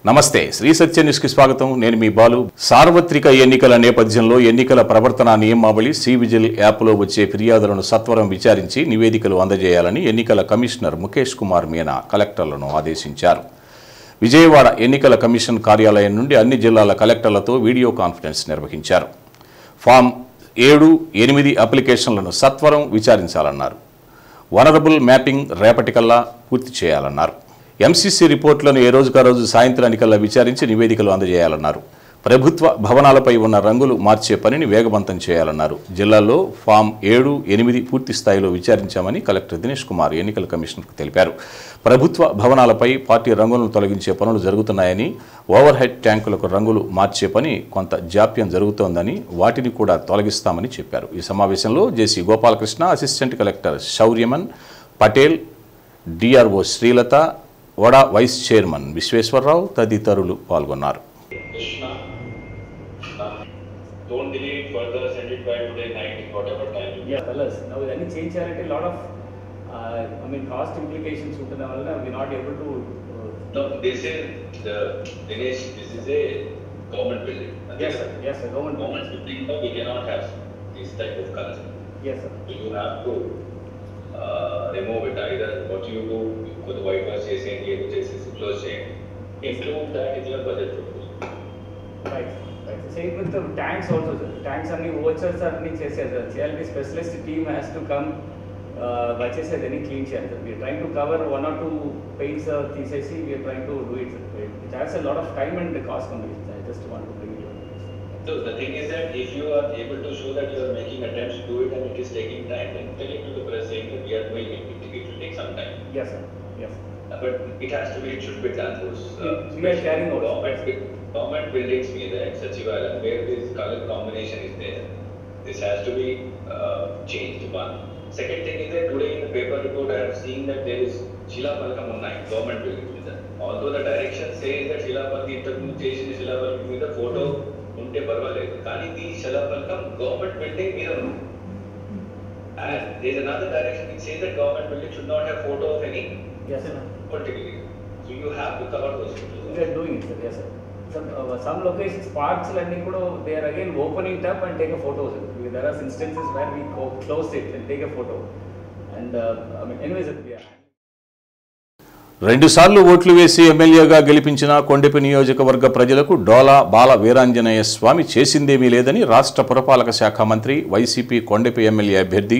నమస్తే శ్రీ సత్య న్యూస్ కి స్వాగతం. నేను మీ బాలు. సార్వత్రిక ఎన్నికల నేపథ్యంలో ఎన్నికల ప్రవర్తన నియమావళి సి విజిల్ యాప్లో వచ్చే ఫిర్యాదులను సత్వరం విచారించి నివేదికలు అందజేయాలని ఎన్నికల కమిషనర్ ముఖేష్ కుమార్ మీనా కలెక్టర్లను ఆదేశించారు. విజయవాడ ఎన్నికల కమిషన్ కార్యాలయం నుండి అన్ని జిల్లాల కలెక్టర్లతో వీడియో కాన్ఫరెన్స్ నిర్వహించారు. ఫామ్ 7, 8 అప్లికేషన్లను సత్వరం విచారించాలన్నారు. వనరబుల్ మ్యాపింగ్ రేపటికల్లా పూర్తి చేయాలన్నారు. ఎంసీసీ రిపోర్టులను ఏ రోజుకా రోజు సాయంత్రానికల్లా విచారించి నివేదికలు అందజేయాలన్నారు. ప్రభుత్వ భవనాలపై ఉన్న రంగులు మార్చే పనిని వేగవంతం చేయాలన్నారు. జిల్లాల్లో ఫామ్ 7, 8 పూర్తి స్థాయిలో విచారించామని కలెక్టర్ దినేష్ కుమార్ ఎన్నికల కమిషనర్కు తెలిపారు. ప్రభుత్వ భవనాలపై పార్టీ రంగులను తొలగించే పనులు జరుగుతున్నాయని, ఓవర్ హెడ్ ట్యాంకులకు రంగులు మార్చే పని కొంత జాప్యం జరుగుతోందని, వాటిని కూడా తొలగిస్తామని చెప్పారు. ఈ సమావేశంలో JC Gopalakrishna, assistant collector Shauryaman Patel, DRO Srilatha, వడా వైస్ చైర్మన్ విశ్వేశ్వరరావు తదితరులు పాల్గొన్నారు. Don't delay it further, send it by today night, whatever time. Yeah, fellas. Now, any change charity, a lot of, cost implications. We're not able to. No, they say Dinesh, this is a government building. Yes, sir. Yes, sir. Government building. We cannot have this type of color. Yes, sir. You have to remove it. Either what you do with the whitewash, close chain. Include that in your budget proposal. Right. Same with the tanks also, sir. Tanks are vouchers are CLB specialist team has to come. Any clean chance. We are trying to cover 1 or 2 paints of TCC. We are trying to do it. It has a lot of time and the cost combinations. I just want to bring it up. So the thing is that if you are able to show that you are making attempts to do it and it is taking time, then tell it to the press saying that we are doing it. It will take some time. Yes, sir. Yes. But it has to be. It should be done. We are carrying out government buildings be there, Sachivalayam, where this color combination is there. This has to be changed. One. Second thing is that today in the paper report I have seen that there is Shilapalkam online, government buildings with that. Although the direction says that Shilapalkam interpretation is Shilapalkam with a photo, unte parvaledu. Kani the Shilapalkam government building is a. And there is another direction which says that government building should not have photo of any. Yes, sir. Particularly. So you have to cover those photos. We are doing it, sir. Yes, sir. Some locations, parks, they are again opening it up and take a photo. There are instances where we close it and take a photo. And anyways, yeah. 2 సార్లు ఓట్లు వేసి ఎమ్మెల్యేగా గెలిపించిన కొండెపి నియోజకవర్గ ప్రజలకు డోలా బాల వీరాంజనేయ స్వామి చేసిందేమీ లేదని రాష్ట్ర పురపాలక శాఖ మంత్రి, వైసీపీ కొండెపి ఎమ్మెల్యే అభ్యర్థి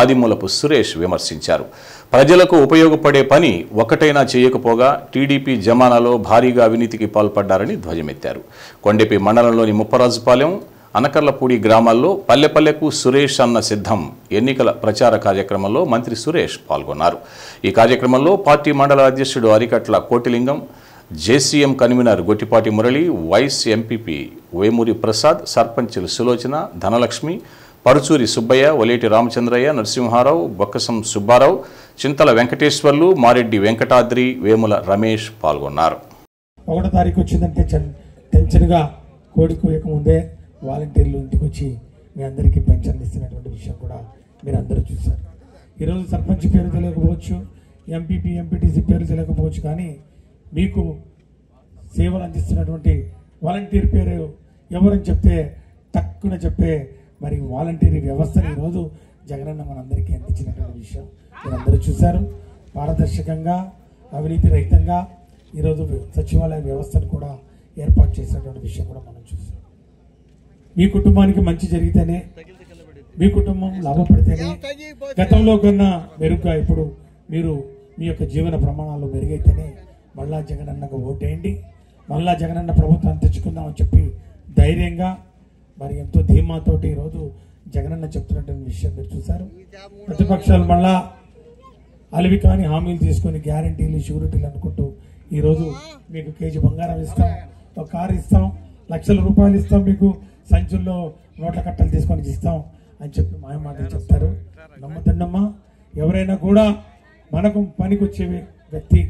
ఆదిమూలపు సురేష్ విమర్శించారు. ప్రజలకు ఉపయోగపడే పని ఒకటైనా చేయకపోగా టీడీపీ జమానాలో భారీగా అవినీతికి పాల్పడ్డారని ధ్వజమెత్తారు. కొండెపి మండలంలోని ముప్పరాజుపాలెం, అనకర్లపూడి గ్రామాల్లో పల్లెపల్లెకు సురేష్ అన్న సిద్ధం ఎన్నికల ప్రచార కార్యక్రమంలో మంత్రి సురేష్ పాల్గొన్నారు. ఈ కార్యక్రమంలో పార్టీ మండల అధ్యక్షుడు Arikatla Kotilingam, JCM convener Gottipati Murali, vice MPP Vemuri Prasad, సర్పంచులు సులోచన, ధనలక్ష్మి, పరుచూరి సుబ్బయ్య, ఒలేటి రామచంద్రయ్య, నరసింహారావు, బొక్కసం సుబ్బారావు, చింతల వెంకటేశ్వర్లు, మారెడ్డి వెంకటాద్రి, వేముల రమేష్ పాల్గొన్నారు. 1వ తారీఖు వచ్చిందంటే టెన్షన్గా కోడి కోయకముందే వాలంటీర్లు ఇంటికి వచ్చి మీ అందరికీ పెన్షన్ ఇస్తున్నటువంటి విషయం కూడా మీరు అందరూ చూశారు. ఈరోజు సర్పంచ్ పేరు తెలియకపోవచ్చు, ఎంపీపీ ఎంపీటీసీ పేరు తెలియకపోవచ్చు, కానీ మీకు సేవలు అందిస్తున్నటువంటి వాలంటీర్ పేరు ఎవరని చెప్తే తక్కువ చెప్పే మరి వాలంటీర్ వ్యవస్థను ఈరోజు జగనన్న మనందరికీ అందించినటువంటి విషయం మీరు అందరూ చూశారు. పారదర్శకంగా, అవినీతి రహితంగా ఈరోజు సచివాలయ వ్యవస్థను కూడా ఏర్పాటు చేసినటువంటి విషయం కూడా మనం చూసాం. మీ కుటుంబానికి మంచి జరిగితేనే, మీ కుటుంబం లాభపడితేనే, గతంలో కన్నా మెరుగ్గా ఇప్పుడు మీరు మీ యొక్క జీవన ప్రమాణాలు మెరుగైతేనే మళ్ళా జగనన్నకు ఓటేయండి, మళ్ళా జగనన్న ప్రభుత్వాన్ని తెచ్చుకుందామని చెప్పి ధైర్యంగా మరి ఎంతో ధీమాతోటి ఈరోజు జగనన్న చెప్తున్నటువంటి విషయం మీరు చూశారు. ప్రతిపక్షాలు మళ్ళా అలివి కాని హామీలు తీసుకొని గ్యారంటీలు, షూరిటీలు అనుకుంటూ ఈరోజు మీకు కేజీ బంగారం ఇస్తాం, ఒక కారు ఇస్తాం, లక్షల రూపాయలు ఇస్తాం, మీకు సంచుల్లో నోట్ల కట్టలు తీసుకొని ఇస్తాం అని చెప్పి మాయమాటలు చెప్తారు. నమ్మద్దమ్మా. ఎవరైనా కూడా మనకు పనికొచ్చే వ్యక్తి,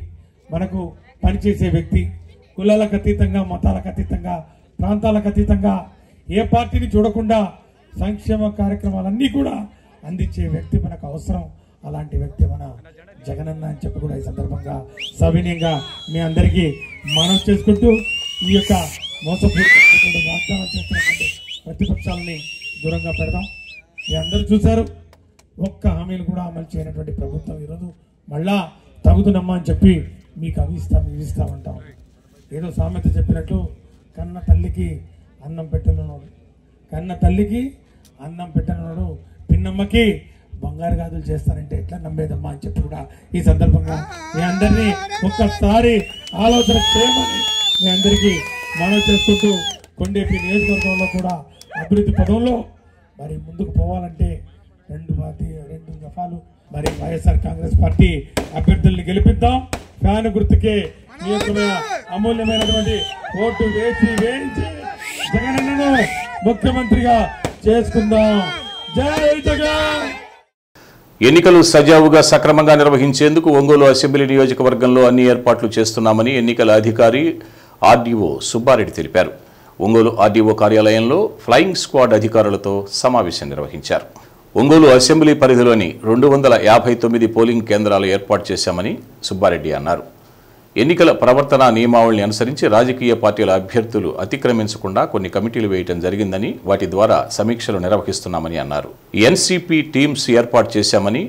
మనకు పనిచేసే వ్యక్తి, కులాలకు అతీతంగా, మతాలకు అతీతంగా, ప్రాంతాలకు అతీతంగా ఏ పార్టీని చూడకుండా సంక్షేమ కార్యక్రమాలన్నీ కూడా అందించే వ్యక్తి మనకు అవసరం. అలాంటి వ్యక్తి మన జగనన్న అని చెప్పి కూడా ఈ సందర్భంగా సవినయంగా మీ అందరికీ మనం చేసుకుంటూ ఈ యొక్క మోసపూరిత వాగ్దానం చేస్తున్నటువంటి ప్రతిపక్షాలని దూరంగా పెడదాం. మీ అందరూ చూశారు, ఒక్క హామీలు కూడా అమలు చేయనటువంటి ప్రభుత్వం ఈరోజు మళ్ళా తగుదునమ్మా అని చెప్పి మీకు అవి ఇస్తామంటాం. ఏదో సామెత చెప్పినట్టు కన్న తల్లికి అన్నం పెట్టనున్నాడు, కన్న తల్లికి అన్నం పెట్టనున్నాడు, పిన్నమ్మకి బంగారు గాజులు చేస్తానంటే ఎట్లా నమ్మేదమ్మా అని చెప్పి కూడా ఈ సందర్భంగా మీ అందరినీ ఒక్కసారి ఆలోచన చేయమని మీ అందరికీ మనం చేసుకుంటూ కొండేపి నియోజకవర్గంలో కూడా అభివృద్ధి పదంలో మరి ముందుకు పోవాలంటే రెండు దఫాలు మరి వైఎస్ఆర్ కాంగ్రెస్ పార్టీ అభ్యర్థుల్ని గెలిపిద్దాం. ఫ్యాన్ గుర్తుకే మీ యొక్క అమూల్యమైనటువంటి ఓటు వేయించి జగనన్నను ముఖ్యమంత్రిగా చేసుకుందాం. జై జగన్. ఎన్నికలు సజావుగా సక్రమంగా నిర్వహించేందుకు ఒంగోలు అసెంబ్లీ నియోజకవర్గంలో అన్ని ఏర్పాట్లు చేస్తున్నామని ఎన్నికల అధికారి ఆర్డీఓ సుబ్బారెడ్డి తెలిపారు. ఒంగోలు ఆర్డీఓ కార్యాలయంలో ఫ్లయింగ్ స్క్వాడ్ అధికారులతో సమావేశం నిర్వహించారు. ఒంగోలు అసెంబ్లీ పరిధిలోని 259 పోలింగ్ కేంద్రాలు ఏర్పాటు చేశామని సుబ్బారెడ్డి అన్నారు. ఎన్నికల ప్రవర్తనా నియమావళిని అనుసరించి రాజకీయ పార్టీల అభ్యర్థులు అతిక్రమించకుండా కొన్ని కమిటీలు వేయటం జరిగిందని, వాటి ద్వారా సమీక్షలు నిర్వహిస్తున్నామని అన్నారు. ఎన్సీపీ టీమ్స్ ఏర్పాటు చేశామని,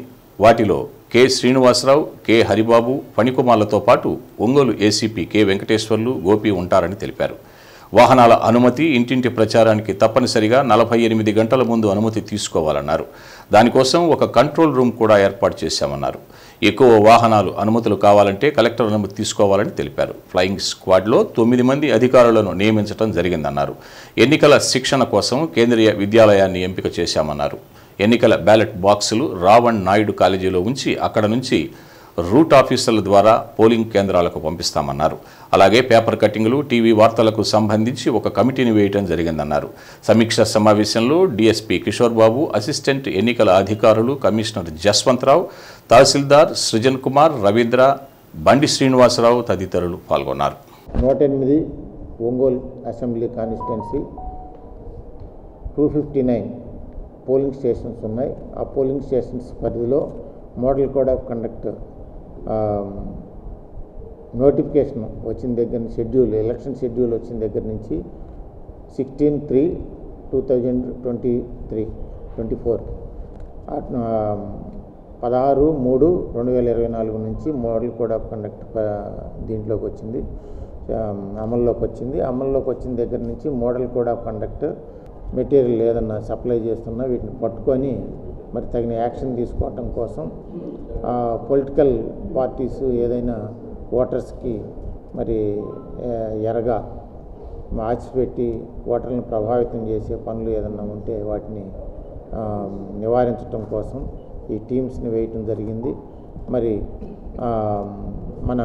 వాటిలో కె శ్రీనివాసరావు, కె హరిబాబు, ఫణికుమార్లతో పాటు ఒంగోలు ఏసీపీ కె వెంకటేశ్వర్లు, గోపి ఉంటారని తెలిపారు. వాహనాల అనుమతి, ఇంటింటి ప్రచారానికి తప్పనిసరిగా 48 గంటల ముందు అనుమతి తీసుకోవాలన్నారు. దానికోసం ఒక కంట్రోల్ రూమ్ కూడా ఏర్పాటు చేశామన్నారు. ఎక్కువ వాహనాలు అనుమతులు కావాలంటే కలెక్టర్ అనుమతి తీసుకోవాలని తెలిపారు. ఫ్లయింగ్ స్క్వాడ్లో 9 మంది అధికారులను నియమించడం జరిగిందన్నారు. ఎన్నికల శిక్షణ కోసం కేంద్రీయ విద్యాలయాన్ని ఎంపిక చేశామన్నారు. ఎన్నికల బ్యాలెట్ బాక్సులు రావణ్ నాయుడు కాలేజీలో ఉంచి అక్కడ నుంచి రూట్ ఆఫీసర్ల ద్వారా పోలింగ్ కేంద్రాలకు పంపిస్తామన్నారు. అలాగే పేపర్ కటింగ్లు, టీవీ వార్తలకు సంబంధించి ఒక కమిటీని వేయడం జరిగిందన్నారు. సమీక్ష సమావేశంలో డీఎస్పీ కిషోర్ బాబు, అసిస్టెంట్ ఎన్నికల అధికారులు కమిషనర్ జస్వంతరావు, తహసీల్దార్ సృజన్ కుమార్, రవీంద్ర, బండి శ్రీనివాసరావు తదితరులు పాల్గొన్నారు. 108 Ongole assembly constituency 259 polling stations ఉన్నాయి. ఆ పోలింగ్ స్టేషన్స్ పరిధిలో model code of conduct notification వచ్చిన దగ్గర నుంచి ఎలక్షన్ షెడ్యూల్ వచ్చిన దగ్గర నుంచి 16/3/2024 16/3/2024 నుంచి మోడల్ కోడ్ ఆఫ్ కండక్ట్ దీంట్లోకి వచ్చింది, అమల్లోకి వచ్చిన దగ్గర నుంచి model code of conduct material ఏదన్నా సప్లై చేస్తున్నా వీటిని పట్టుకొని మరి తగిన యాక్షన్ తీసుకోవటం కోసం పొలిటికల్ పార్టీస్ ఏదైనా ఓటర్స్కి మరి ఎరగా ఆచిపెట్టి ఓటర్లను ప్రభావితం చేసే పనులు ఏదన్నా ఉంటే వాటిని నివారించడం కోసం ఈ టీమ్స్ని వేయటం జరిగింది. మరి మన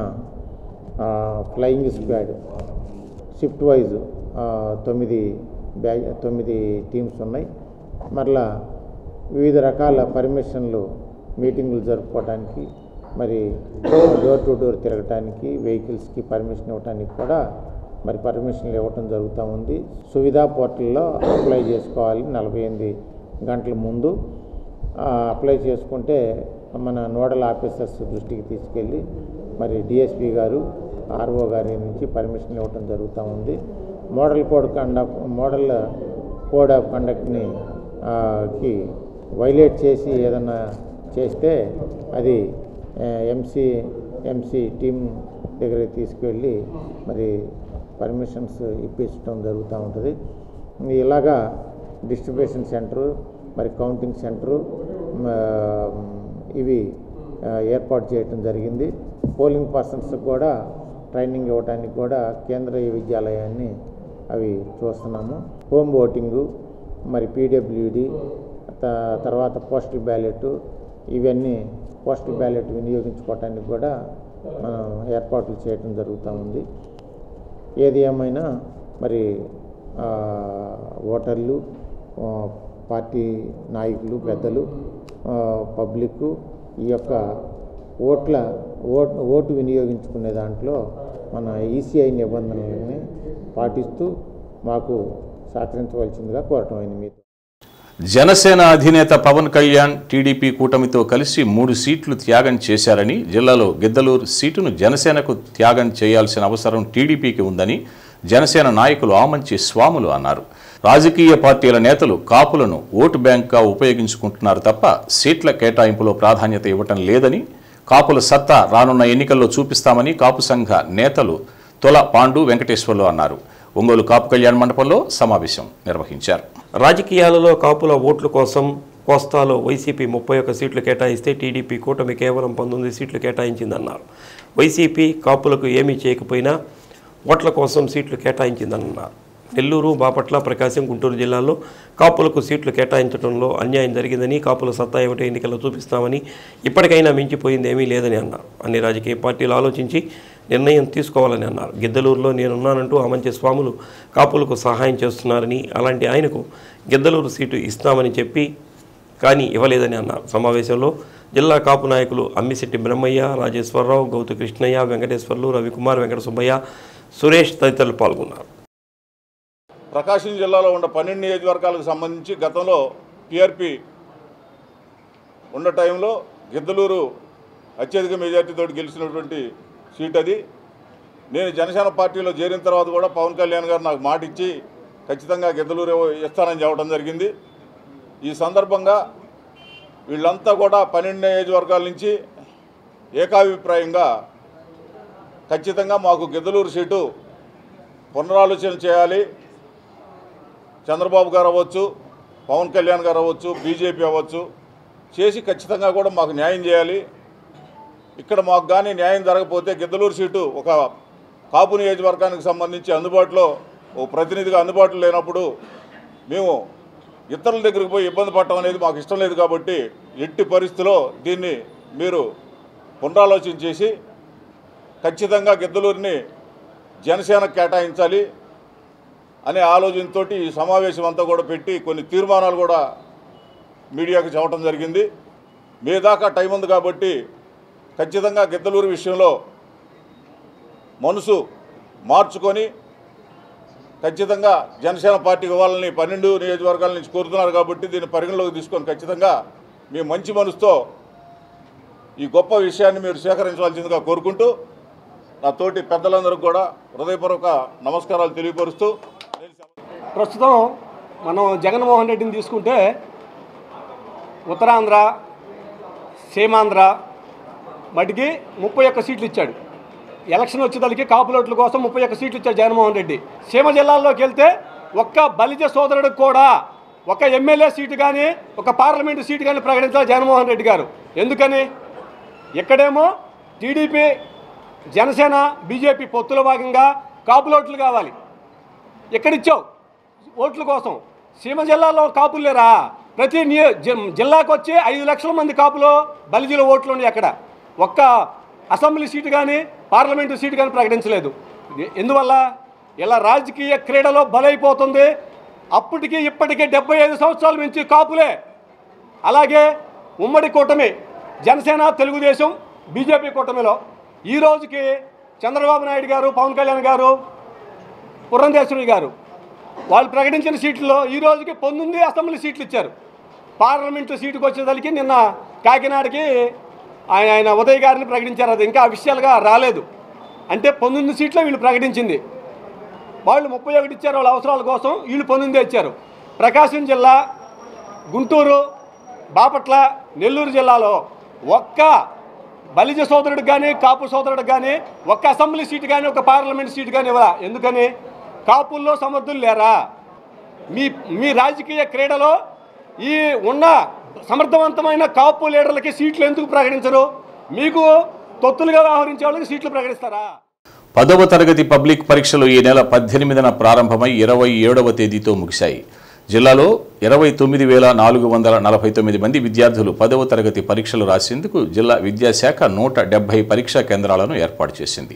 flying squad shift wise 9 teams ఉన్నాయి. మరలా వివిధ రకాల పర్మిషన్లు, మీటింగులు జరుపుకోవడానికి, మరి డోర్ టు డోర్ తిరగటానికి, వెహికల్స్కి పర్మిషన్ ఇవ్వడానికి కూడా మరి పర్మిషన్లు ఇవ్వటం జరుగుతూ ఉంది. సువిధా పోర్టల్లో అప్లై చేసుకోవాలి. 48 గంటల ముందు అప్లై చేసుకుంటే మన నోడల్ ఆఫీసర్స్ దృష్టికి తీసుకెళ్ళి మరి డిఎస్పీ గారు, ఆర్ఓ గారి నుంచి పర్మిషన్ ఇవ్వటం జరుగుతూ ఉంది. మోడల్ కోడ్ ఆఫ్ కండక్ట్ని వైలేట్ చేసి ఏదన్నా చేస్తే అది ఎంసీ టీం దగ్గరికి తీసుకువెళ్ళి మరి పర్మిషన్స్ ఇప్పించడం జరుగుతూ ఉంటుంది. ఇలాగా డిస్ట్రిబ్యూషన్ సెంటరు, మరి కౌంటింగ్ సెంటరు ఇవి ఏర్పాటు చేయటం జరిగింది. పోలింగ్ పర్సన్స్ కూడా ట్రైనింగ్ ఇవ్వడానికి కూడా కేంద్రీయ విద్యాలయాన్ని అవి చూస్తున్నాము. హోమ్ ఓటింగు, మరి పీడబ్ల్యూడి, తర్వాత పోస్టల్ బ్యాలెట్, ఇవన్నీ పోస్టల్ బ్యాలెట్ వినియోగించుకోవటానికి కూడా మనం ఏర్పాట్లు చేయటం జరుగుతూ ఉంది. ఏది ఏమైనా మరి ఓటర్లు, పార్టీ నాయకులు, పెద్దలు, పబ్లిక్ ఈ యొక్క ఓటు వినియోగించుకునే దాంట్లో మన ఈసీఐ నిబంధనలని పాటిస్తూ మాకు సహకరించవలసిందిగా కోరటమైంది. మీతో జనసేన అధినేత పవన్ కళ్యాణ్ టీడీపీ కూటమితో కలిసి 3 సీట్లు త్యాగం చేశారని, జిల్లాలో గిద్దలూరు సీటును జనసేనకు త్యాగం చేయాల్సిన అవసరం టీడీపీకి ఉందని జనసేన నాయకులు ఆమంచి స్వాములు అన్నారు. రాజకీయ పార్టీల నేతలు కాపులను ఓటు బ్యాంక్గా ఉపయోగించుకుంటున్నారు తప్ప సీట్ల కేటాయింపులో ప్రాధాన్యత ఇవ్వటం లేదని, కాపుల సత్తా రానున్న ఎన్నికల్లో చూపిస్తామని కాపు సంఘ నేతలు తొల పాండు వెంకటేశ్వర్లు అన్నారు. ఒంగోలు కాపు కళ్యాణ మండపంలో సమావేశం నిర్వహించారు. రాజకీయాలలో కాపుల ఓట్ల కోసం కోస్తాలో వైసీపీ 31 సీట్లు కేటాయిస్తే టీడీపీ కూటమి కేవలం 19 సీట్లు కేటాయించిందన్నారు. వైసీపీ కాపులకు ఏమీ చేయకపోయినా ఓట్ల కోసం సీట్లు కేటాయించిందన్నారు. నెల్లూరు, బాపట్ల, ప్రకాశం, గుంటూరు జిల్లాల్లో కాపులకు సీట్లు కేటాయించడంలో అన్యాయం జరిగిందని, కాపుల సత్తా ఏమిటో ఎన్నికల్లో చూపిస్తామని, ఇప్పటికైనా మించిపోయింది ఏమీ లేదని అన్నారు. అన్ని రాజకీయ పార్టీలు ఆలోచించి నిర్ణయం తీసుకోవాలని అన్నారు. గిద్దలూరులో నేనున్నానంటూ ఆమంచి స్వాములు కాపులకు సహాయం చేస్తున్నారని, అలాంటి ఆయనకు గిద్దలూరు సీటు ఇస్తామని చెప్పి కానీ ఇవ్వలేదని అన్నారు. సమావేశంలో జిల్లా కాపు నాయకులు అమ్మిశెట్టి బ్రహ్మయ్య, రాజేశ్వరరావు, గౌతు కృష్ణయ్య, వెంకటేశ్వర్లు, రవికుమార్, వెంకట సుబ్బయ్య, సురేష్ తదితరులు పాల్గొన్నారు. ప్రకాశం జిల్లాలో ఉన్న 12 నియోజకవర్గాలకు సంబంధించి గతంలో టీఆర్పీ ఉన్న టైంలో గిద్దలూరు అత్యధిక మెజార్టీతో గెలిచినటువంటి సీట్ అది. నేను జనసేన పార్టీలో చేరిన తర్వాత కూడా పవన్ కళ్యాణ్ గారు నాకు మాట ఇచ్చి ఖచ్చితంగా గిద్దలూరు ఇస్తానని చెప్పడం జరిగింది. ఈ సందర్భంగా వీళ్ళంతా కూడా 12 నియోజకవర్గాల నుంచి ఏకాభిప్రాయంగా ఖచ్చితంగా మాకు గిద్దలూరు సీటు పునరాలోచన చేయాలి, చంద్రబాబు గారు అవ్వచ్చు, పవన్ కళ్యాణ్ గారు అవ్వచ్చు, బీజేపీ అవ్వచ్చు, చేసి ఖచ్చితంగా కూడా మాకు న్యాయం చేయాలి. ఇక్కడ మాకు కానీ న్యాయం జరగకపోతే గిద్దలూరు సీటు ఒక కాపు నియోజకవర్గానికి సంబంధించి అందుబాటులో ఓ ప్రతినిధిగా అందుబాటులో లేనప్పుడు మేము ఇతరుల దగ్గరికి పోయి ఇబ్బంది పడటం అనేది మాకు ఇష్టం లేదు. కాబట్టి ఎట్టి పరిస్థితిలో దీన్ని మీరు పునరాలోచన చేసి ఖచ్చితంగా గిద్దలూరుని జనసేన కేటాయించాలి అనే ఆలోచనతో ఈ సమావేశం అంతా కూడా పెట్టి కొన్ని తీర్మానాలు కూడా మీడియాకు చెప్పడం జరిగింది. మీ దాకా టైం ఉంది కాబట్టి ఖచ్చితంగా గిద్దలూరు విషయంలో మనసు మార్చుకొని ఖచ్చితంగా జనసేన పార్టీకి ఇవ్వాలని 12 నియోజకవర్గాల నుంచి కోరుతున్నారు. కాబట్టి దీన్ని పరిగణలోకి తీసుకొని ఖచ్చితంగా మీ మంచి మనసుతో ఈ గొప్ప విషయాన్ని మీరు స్వీకరించవలసిందిగా కోరుకుంటూ నా తోటి పెద్దలందరికీ కూడా హృదయపూర్వక నమస్కారాలు తెలియపరుస్తూ, ప్రస్తుతం మనం జగన్మోహన్ రెడ్డిని తీసుకుంటే ఉత్తరాంధ్ర, సీమాంధ్ర మటుకి 31 సీట్లు ఇచ్చాడు. ఎలక్షన్ వచ్చేదానికి కాపులోట్ల కోసం 31 సీట్లు ఇచ్చాడు జగన్మోహన్ రెడ్డి. సీమ జిల్లాల్లోకి వెళ్తే ఒక్క బలిజ సోదరుడికి కూడా ఒక ఎమ్మెల్యే సీటు కానీ ఒక పార్లమెంటు సీటు కానీ ప్రకటించాలి జగన్మోహన్ రెడ్డి గారు. ఎందుకని? ఇక్కడేమో టీడీపీ, జనసేన, బీజేపీ పొత్తుల భాగంగా కాపులోట్లు కావాలి. ఎక్కడిచ్చావు ఓట్ల కోసం? సీమ జిల్లాలో కాపులు లేరా? ప్రతి జిల్లాకు వచ్చి 5 లక్షల మంది కాపులు బలిజీల ఓట్లు ఉన్నాయి. అక్కడ ఒక్క అసెంబ్లీ సీటు కానీ పార్లమెంటు సీటు కానీ ప్రకటించలేదు. ఎందువల్ల? ఇలా రాజకీయ క్రీడలో బలైపోతుంది. అప్పటికి ఇప్పటికీ 75 సంవత్సరాల నుంచి కాపులే. అలాగే ఉమ్మడి కూటమి జనసేన, తెలుగుదేశం, బీజేపీ కూటమిలో ఈ రోజుకి చంద్రబాబు నాయుడు గారు, పవన్ కళ్యాణ్ గారు, పురంధేశ్వరి గారు వాళ్ళు ప్రకటించిన సీట్లలో ఈ రోజుకి 19 అసెంబ్లీ సీట్లు ఇచ్చారు. పార్లమెంటు సీటుకు వచ్చేసరికి నిన్న కాకినాడకి ఆయన ఉదయ్ గారిని ప్రకటించారు. అది ఇంకా అఫీషియల్గా రాలేదు. అంటే 19 సీట్లు వీళ్ళు ప్రకటించింది. వాళ్ళు 31 ఇచ్చారు వాళ్ళ అవసరాల కోసం, వీళ్ళు 19 ఇచ్చారు. ప్రకాశం జిల్లా, గుంటూరు, బాపట్ల, నెల్లూరు జిల్లాలో ఒక్క బలిజ సోదరుడికి కానీ కాపు సోదరుడికి కానీ ఒక్క అసెంబ్లీ సీటు కానీ ఒక పార్లమెంట్ సీటు కానీ ఇవ్వరా? ఎందుకని? కాపుల్లో సమర్థులు లేరా? మీ రాజకీయ క్రీడలో ఈ ఉన్న సమర్థవంతమైన కాపు లీడర్లకి సీట్లు ఎందుకు ప్రకటించరు? మీకు తొత్తులుగా వ్యవహరించే వాళ్ళకి సీట్లు ప్రకటిస్తారా? 10వ తరగతి పబ్లిక్ పరీక్షలు ఈ నెల 18న ప్రారంభమై 27వ తేదీతో ముగిశాయి. జిల్లాలో 29,449 మంది విద్యార్థులు 10వ తరగతి పరీక్షలు రాసేందుకు జిల్లా విద్యాశాఖ 170 పరీక్షా కేంద్రాలను ఏర్పాటు చేసింది.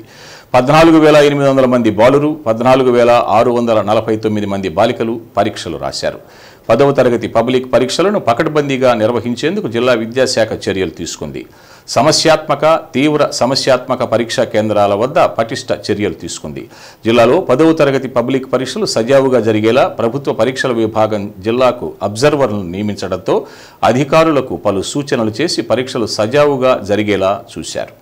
14,800 మంది బాలురు, 14,649 మంది బాలికలు పరీక్షలు రాశారు. 10వ తరగతి పబ్లిక్ పరీక్షలను పకడ్బందీగా నిర్వహించేందుకు జిల్లా విద్యాశాఖ చర్యలు తీసుకుంది. తీవ్ర సమస్యాత్మక పరీక్షా కేంద్రాల వద్ద పటిష్ట చర్యలు తీసుకుంది. జిల్లాలో 10వ తరగతి పబ్లిక్ పరీక్షలు సజావుగా జరిగేలా ప్రభుత్వ పరీక్షల విభాగం జిల్లాకు అబ్జర్వర్లను నియమించడంతో అధికారులకు పలు సూచనలు చేసి పరీక్షలు సజావుగా జరిగేలా చూశారు.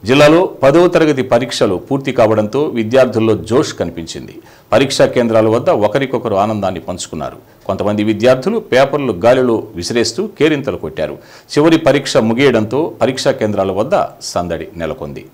జిల్లాలో 10వ తరగతి పరీక్షలు పూర్తి కావడంతో విద్యార్థుల్లో జోష్ కనిపించింది. పరీక్షా కేంద్రాల వద్ద ఒకరికొకరు ఆనందాన్ని పంచుకున్నారు. కొంతమంది విద్యార్థులు పేపర్లు గాలిలో విసిరేస్తూ కేరింతలు కొట్టారు. చివరి పరీక్ష ముగియడంతో పరీక్షా కేంద్రాల వద్ద సందడి నెలకొంది.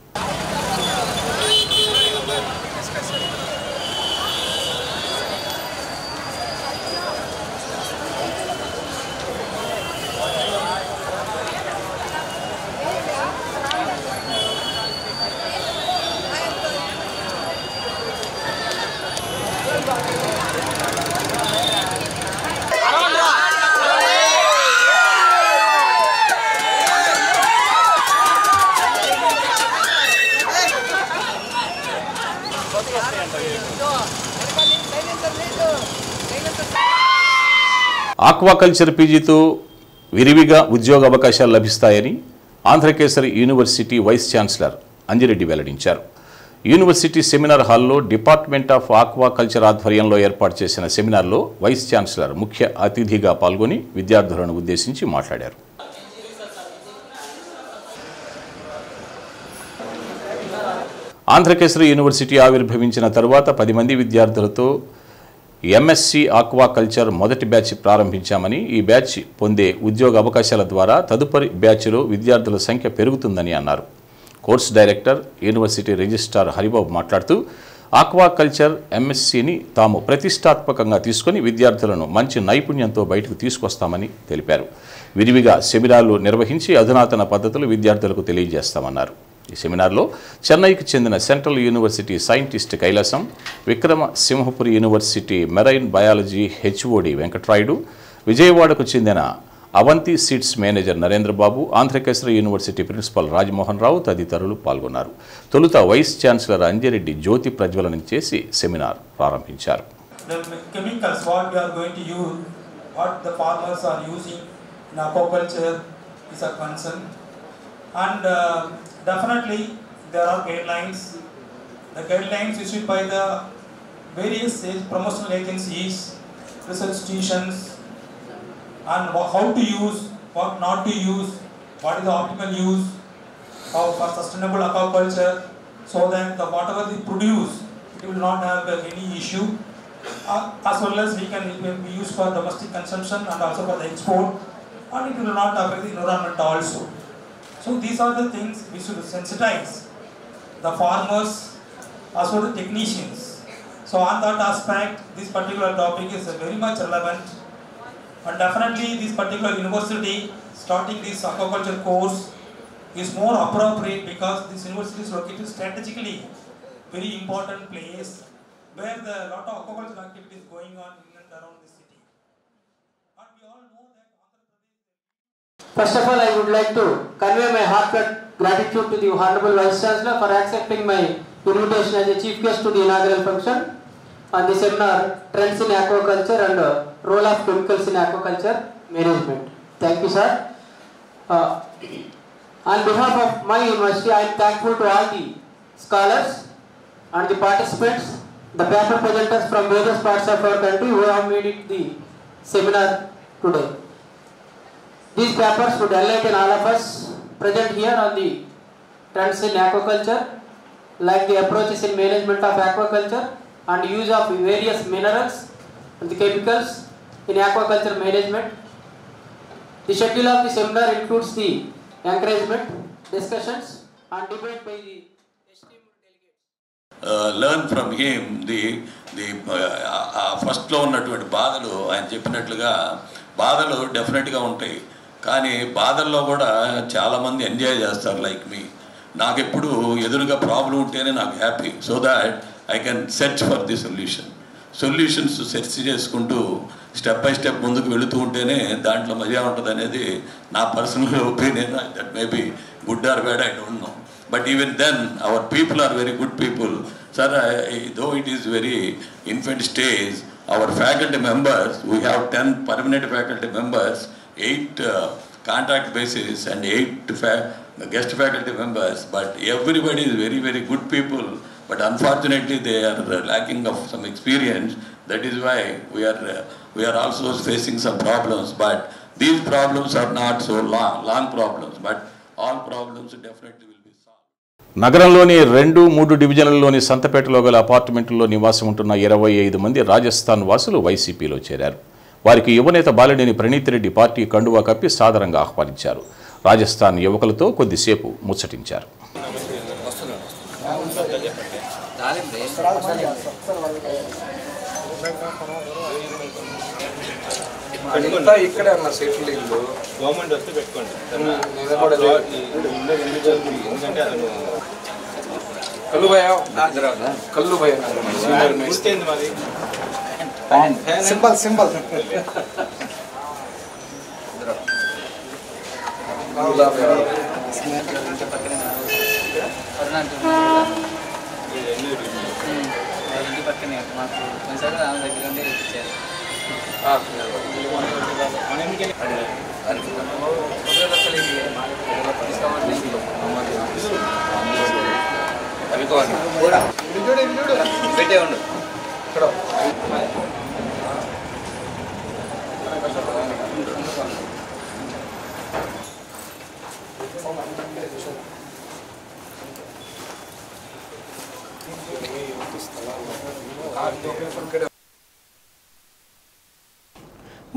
ఆక్వాకల్చర్ పీజీతో విరివిగా ఉద్యోగ అవకాశాలు లభిస్తాయని Andhrakesari university vice chancellor Anjireddy వెల్లడించారు. యూనివర్సిటీ సెమినార్ హాల్లో డిపార్ట్మెంట్ ఆఫ్ ఆక్వాకల్చర్ ఆధ్వర్యంలో ఏర్పాటు చేసిన సెమినార్లో వైస్ ఛాన్సలర్ ముఖ్య అతిథిగా పాల్గొని విద్యార్థులను ఉద్దేశించి మాట్లాడారు. ఆంధ్రకేసరి యూనివర్సిటీ ఆవిర్భవించిన తరువాత 10 మంది విద్యార్థులతో ఎంఎస్సి ఆక్వాకల్చర్ మొదటి బ్యాచ్ ప్రారంభించామని, ఈ బ్యాచ్ పొందే ఉద్యోగ అవకాశాల ద్వారా తదుపరి బ్యాచ్లో విద్యార్థుల సంఖ్య పెరుగుతుందని అన్నారు. Course director university registrar Haribabu మాట్లాడుతూ ఆక్వాకల్చర్ ఎంఎస్సిని తాము ప్రతిష్టాత్మకంగా తీసుకుని విద్యార్థులను మంచి నైపుణ్యంతో బయటకు తీసుకొస్తామని తెలిపారు. విరివిగా సెమినార్లు నిర్వహించి అధునాతన పద్ధతులు విద్యార్థులకు తెలియజేస్తామన్నారు. ఈ సెమినార్లో చెన్నైకి చెందిన central university scientist Kailasam, Vikramasimhapuri university marine biology HOD Venkatrayudu, విజయవాడకు చెందిన Avanti seeds manager Narendrababu, Andhrakesari university principal Rajamohan Rao తదితరులు పాల్గొన్నారు. తొలుత వైస్ ఛాన్సలర్ అంజిరెడ్డి జ్యోతి ప్రజ్వలనం చేసి సెమినార్ ప్రారంభించారు. Definitely there are guidelines. The guidelines issued by the various promotional agencies, research institutions, and how to use, what not to use, what is the optimal use for sustainable aquaculture, so that whatever they produce, it will not have any issue, as well as we can be used for domestic consumption and also for the export, and it will not affect the environment also. So these are the things we should sensitize the farmers as well as the technicians. So on that aspect, this particular topic is very much relevant, and definitely this particular university starting this aquaculture course is more appropriate because this university is located strategically very important place where the lot of aquaculture activities going on in and around the city. And we all know that first of all, I would like to convey my heartfelt gratitude to the Honorable Vice Chancellor for accepting my invitation as a chief guest to the inaugural function on the seminar Trends in Aquaculture and Role of Chemicals in Aquaculture Management. Thank you, sir. On behalf of my university, I am thankful to all the scholars and the participants, the paper presenters from various parts of our country who have made it the seminar today. These papers would enlighten all of us present here on the trends in aquaculture, like the approaches in management of aquaculture and use of various minerals and the chemicals in aquaculture management. The schedule of the seminar includes the encouragement, discussions and debate by the esteemed delegates. Learn from him the ఫస్ట్లో ఉన్నటువంటి బాధలు ఆయన చెప్పినట్లుగా బాధలు డెఫినెట్గా ఉంటాయి, కానీ బాధల్లో కూడా చాలామంది ఎంజాయ్ చేస్తారు. లైక్ మీ, నాకు ఎప్పుడు ఎదురుగా ప్రాబ్లం ఉంటేనే నాకు happy, so that I can search for the solutions search చేసుకుంటూ స్టెప్ బై స్టెప్ ముందుకు వెళుతూ ఉంటేనే దాంట్లో మజా ఉంటుంది అనేది నా personal opinion. That may be good or bad, I don't know, but even then our people are very good people. Sir, though it is very infant stage, our faculty members, we have 10 permanent faculty members, 8 contract basis and 8 guest faculty members, but everybody is very, very good people, but unfortunately they are lacking of some experience. That is why we are also facing some problems, but these problems are not so long problems, but all problems definitely will be solved. నగరంలోని 2-3 డివిజన్లలోని సంతపేటలో గల అపార్ట్మెంట్లో నివాసం ఉంటున్న 25 మంది రాజస్థాన్ వాసులు వైసీపీలో చేరారు. వారికి యువనేత బాలినేని ప్రణీత్ రెడ్డి పార్టీ కండువా కప్పి సాదరంగా ఆహ్వానించారు. రాజస్థాన్ యువకులతో కొద్దిసేపు ముచ్చటించారు. ఇక్కడే అన్న సెటిల్ ఇల్లు గవర్నమెంట్ వస్తే పెట్టుకోండి. ఎందుకంటే అతను కల్లు భయ మరి సింబల్ ఇంటి పక్కనే మాకు దగ్గర ఇచ్చారు. పెట్టే ఉండు ఇక్కడ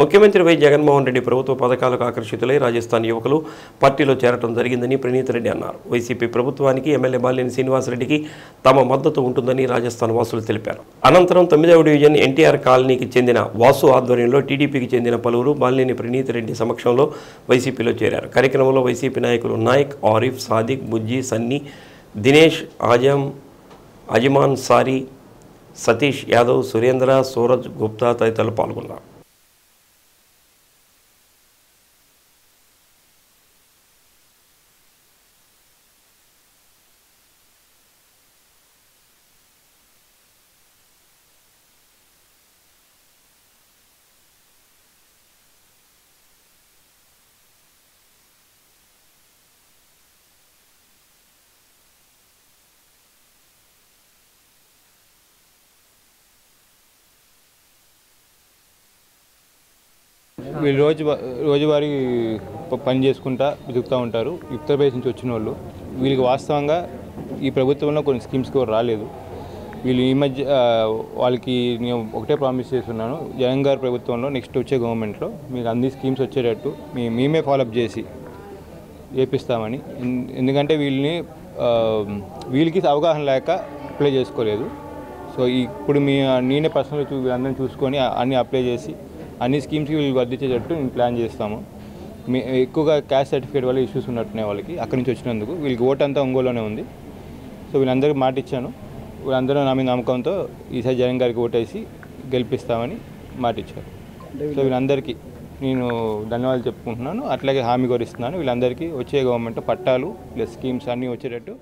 ముఖ్యమంత్రి వై జగన్మోహన్ రెడ్డి ప్రభుత్వ పథకాలకు ఆకర్షితులై రాజస్థాన్ యువకులు పార్టీలో చేరటం జరిగిందని ప్రణీత్ రెడ్డి అన్నారు. వైసీపీ ప్రభుత్వానికి ఎమ్మెల్యే బాలినేని శ్రీనివాసరెడ్డికి తమ మద్దతు ఉంటుందని రాజస్థాన్ వాసులు తెలిపారు. అనంతరం 9వ డివిజన్ ఎన్టీఆర్ కాలనీకి చెందిన వాసు ఆధ్వర్యంలో టీడీపీకి చెందిన పలువురు బాలినేని ప్రణీత్ రెడ్డి సమక్షంలో వైసీపీలో చేరారు. కార్యక్రమంలో వైసీపీ నాయకులు నాయక్, ఆరిఫ్, సాదిక్, బుజ్జి, సన్నీ, దినేష్, అజిమాన్ సారీ, సతీష్ యాదవ్, సురేంద్ర, సూరజ్ గుప్తా తదితరులు పాల్గొన్నారు. వీళ్ళు రోజువారీ పని చేసుకుంటా బతుకుతూ ఉంటారు. ఉత్తరప్రదేశ్ నుంచి వచ్చిన వాళ్ళు. వీళ్ళకి వాస్తవంగా ఈ ప్రభుత్వంలో కొన్ని స్కీమ్స్ కూడా రాలేదు. వీళ్ళు ఈ మధ్య వాళ్ళకి నేను ఒకటే ప్రామిస్ చేస్తున్నాను, జగన్ గారి ప్రభుత్వంలో నెక్స్ట్ వచ్చే గవర్నమెంట్లో మీకు అన్ని స్కీమ్స్ వచ్చేటట్టు మేమే ఫాలోఅప్ చేసి చేపిస్తామని. ఎందుకంటే వీళ్ళకి అవగాహన లేక అప్లై చేసుకోలేదు. సో ఇప్పుడు నేనే పర్సనల్గా వీళ్ళందరినీ చూసుకొని అన్నీ అప్లై చేసి అన్ని స్కీమ్స్కి వీళ్ళు వర్తించేటట్టు నేను ప్లాన్ చేస్తాము. ఎక్కువగా క్యాస్ట్ సర్టిఫికేట్ వల్ల ఇష్యూస్ ఉన్నట్టున్నాయి వాళ్ళకి. అక్కడి నుంచి వచ్చినందుకు వీళ్ళకి ఓటు అంతా ఒంగోలులోనే ఉంది. సో వీళ్ళందరికీ మాట ఇచ్చాను. వీళ్ళందరూ నా మీద నమ్మకంతో ఈసారి జగన్ గారికి ఓటేసి గెలిపిస్తామని మాట ఇచ్చారు. సో వీళ్ళందరికీ నేను ధన్యవాదాలు చెప్పుకుంటున్నాను. అట్లాగే హామీ కూడా ఇస్తున్నాను. వీళ్ళందరికీ వచ్చే గవర్నమెంట్ పట్టాలు ప్లస్ స్కీమ్స్ అన్నీ వచ్చేటట్టు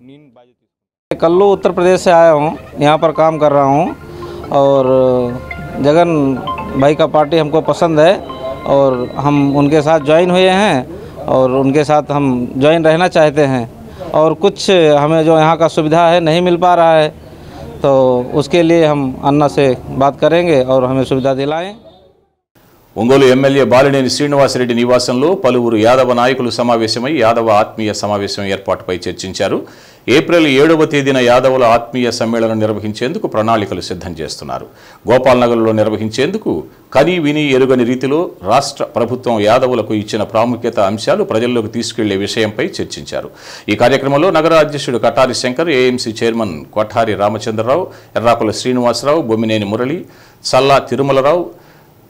నేను బాధ్యత తీసుకుంటాను. कल्लू उत्तर प्रदेश से आया हूँ, यहाँ पर काम कर रहा हूँ और जगन भाई का पार्टी हमको पसंद है और हम उनके साथ ज्वाइन हुए हैं और उनके साथ हम ज्वाइन रहना चाहते हैं और कुछ हमें जो यहाँ का सुविधा है नहीं मिल पा रहा है तो उसके लिए हम अन्ना से बात करेंगे और हमें सुविधा दिलाएं। ఒంగోలు ఎమ్మెల్యే బాలినేని శ్రీనివాసరెడ్డి నివాసంలో పలువురు యాదవ నాయకులు సమావేశమై యాదవ ఆత్మీయ సమావేశం ఏర్పాటుపై చర్చించారు. ఏప్రిల్ 7వ తేదీన యాదవుల ఆత్మీయ సమ్మేళనం నిర్వహించేందుకు ప్రణాళికలు సిద్ధం చేస్తున్నారు. గోపాల్నగర్లో నిర్వహించేందుకు కని విని ఎరుగని రీతిలో రాష్ట్ర ప్రభుత్వం యాదవులకు ఇచ్చిన ప్రాముఖ్యత అంశాలు ప్రజల్లోకి తీసుకెళ్లే విషయంపై చర్చించారు. ఈ కార్యక్రమంలో నగర అధ్యక్షుడు కటారి శంకర్, ఏఎంసీ చైర్మన్ కొఠారి రామచంద్రరావు, ఎర్రాకుల శ్రీనివాసరావు, బొమ్మినేని మురళి, సల్లా తిరుమలరావు,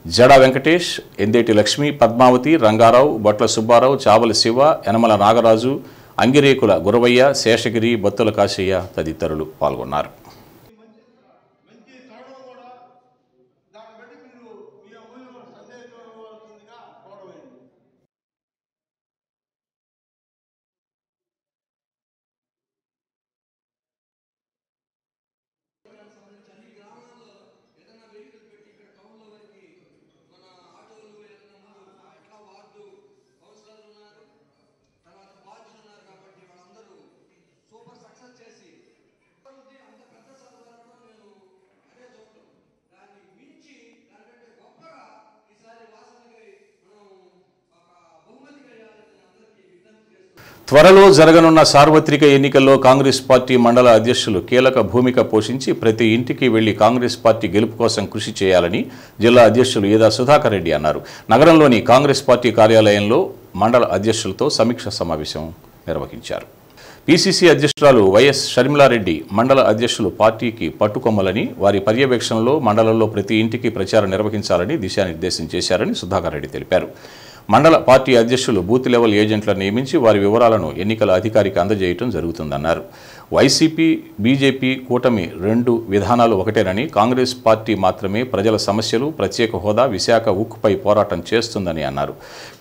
జడా వెంకటేష్, ఎందేటి లక్ష్మి, పద్మావతి, రంగారావు, బొట్ల సుబ్బారావు, చావలి శివ, యనమల నాగరాజు, అంగిరేకుల గురవయ్య, శేషగిరి, బత్తుల కాశయ్య తదితరులు పాల్గొన్నారు. త్వరలో జరగనున్న సార్వత్రిక ఎన్నికల్లో కాంగ్రెస్ పార్టీ మండల అధ్యక్షులు కీలక భూమిక పోషించి ప్రతి ఇంటికి వెళ్లి కాంగ్రెస్ పార్టీ గెలుపు కోసం కృషి చేయాలని జిల్లా అధ్యక్షులు ఏదా సుధాకర్ రెడ్డి అన్నారు. నగరంలోని కాంగ్రెస్ పార్టీ కార్యాలయంలో మండల అధ్యక్షులతో సమీక్ష సమావేశం నిర్వహించారు. పీసీసీ అధ్యక్షురాలు వైఎస్ షర్మిలారెడ్డి మండల అధ్యక్షులు పార్టీకి పట్టుకొమ్మలని, వారి పర్యవేక్షణలో మండలంలో ప్రతి ఇంటికి ప్రచారం నిర్వహించాలని దిశానిర్దేశం చేశారని సుధాకర్ రెడ్డి తెలిపారు. మండల పార్టీ అధ్యక్షులు బూత్ లెవెల్ ఏజెంట్లను నియమించి వారి వివరాలను ఎన్నికల అధికారికి అందజేయడం జరుగుతుందన్నారు. వైసీపీ, బీజేపీ కూటమి రెండు విధానాలు ఒకటేనని, కాంగ్రెస్ పార్టీ మాత్రమే ప్రజల సమస్యలు, ప్రత్యేక హోదా, విశాఖ ఉక్కుపై పోరాటం చేస్తుందని అన్నారు.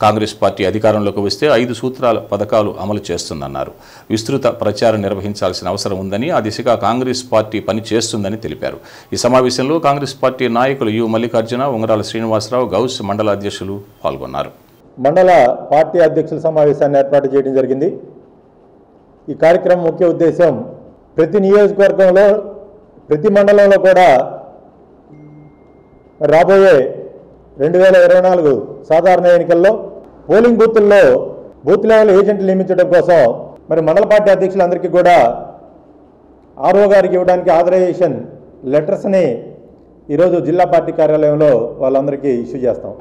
కాంగ్రెస్ పార్టీ అధికారంలోకి వస్తే 5 సూత్రాల పథకాలు అమలు చేస్తుందన్నారు. విస్తృత ప్రచారం నిర్వహించాల్సిన అవసరం ఉందని, ఆ దిశగా కాంగ్రెస్ పార్టీ పని చేస్తుందని తెలిపారు. ఈ సమావేశంలో కాంగ్రెస్ పార్టీ నాయకులు యు మల్లికార్జున, ఉంగరాల శ్రీనివాసరావు, గౌస్ మండల అధ్యక్షులు పాల్గొన్నారు. మండల పార్టీ అధ్యక్షుల సమావేశాన్ని ఏర్పాటు చేయడం జరిగింది. ఈ కార్యక్రమం ముఖ్య ఉద్దేశం ప్రతి నియోజకవర్గంలో, ప్రతి మండలంలో కూడా రాబోయే 2024 సాధారణ ఎన్నికల్లో పోలింగ్ బూతుల్లో బూత్ లెవెల్ ఏజెంట్లు నియమించడం కోసం మరి మండల పార్టీ అధ్యక్షులందరికీ కూడా ఆర్ఓ గారికి ఇవ్వడానికి ఆథరైజేషన్ లెటర్స్ని ఈరోజు జిల్లా పార్టీ కార్యాలయంలో వాళ్ళందరికీ ఇష్యూ చేస్తాం.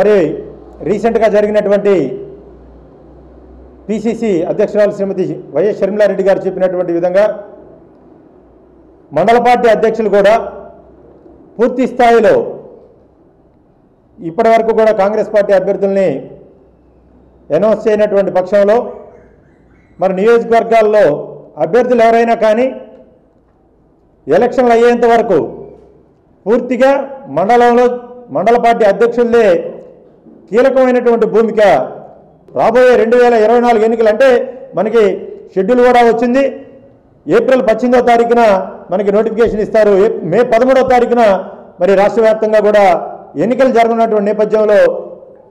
మరి రీసెంట్గా జరిగినటువంటి పిసిసి అధ్యక్షురాలు శ్రీమతి వైఎస్ షర్మిలారెడ్డి గారు చెప్పినటువంటి విధంగా మండల పార్టీ అధ్యక్షులు కూడా పూర్తి స్థాయిలో ఇప్పటి వరకు కూడా కాంగ్రెస్ పార్టీ అభ్యర్థుల్ని అనౌన్స్ చేయనటువంటి పక్షంలో మరి నియోజకవర్గాల్లో అభ్యర్థులు ఎవరైనా కానీ ఎలక్షన్లు అయ్యేంత వరకు పూర్తిగా మండల పార్టీ అధ్యక్షులే కీలకమైనటువంటి భూమిక రాబోయే 2024 ఎన్నికలు అంటే మనకి షెడ్యూల్ కూడా వచ్చింది. ఏప్రిల్ 18వ తారీఖున మనకి నోటిఫికేషన్ ఇస్తారు. మే 13వ తారీఖున మరి రాష్ట్ర వ్యాప్తంగా కూడా ఎన్నికలు జరగనున్నటువంటి నేపథ్యంలో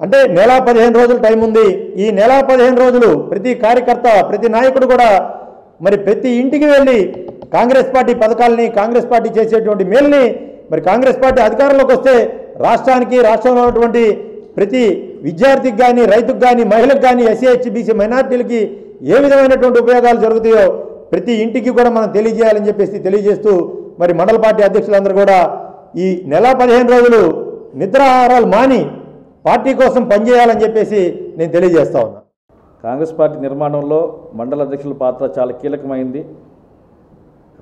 అంటే నెల 15 రోజులు టైం ఉంది. ఈ నెల 15 రోజులు ప్రతి కార్యకర్త, ప్రతి నాయకుడు కూడా మరి ప్రతి ఇంటికి వెళ్ళి కాంగ్రెస్ పార్టీ పథకాలని, కాంగ్రెస్ పార్టీ చేసేటువంటి మేలుని, మరి కాంగ్రెస్ పార్టీ అధికారంలోకి వస్తే రాష్ట్రంలో ఉన్నటువంటి ప్రతి విద్యార్థికి కానీ, రైతుకు కానీ, మహిళకు కానీ, ఎస్సీ, ఎస్టీ, బీసీ మైనార్టీలకి ఏ విధమైనటువంటి ఉపయోగాలు జరుగుతాయో ప్రతి ఇంటికి కూడా మనం తెలియజేయాలని చెప్పేసి తెలియజేస్తూ మరి మండల పార్టీ అధ్యక్షులందరూ కూడా ఈ నెల 15 రోజులు నిద్రాహారాలు మాని పార్టీ కోసం పనిచేయాలని చెప్పేసి నేను తెలియజేస్తా ఉన్నా. కాంగ్రెస్ పార్టీ నిర్మాణంలో మండల అధ్యక్షుల పాత్ర చాలా కీలకమైంది.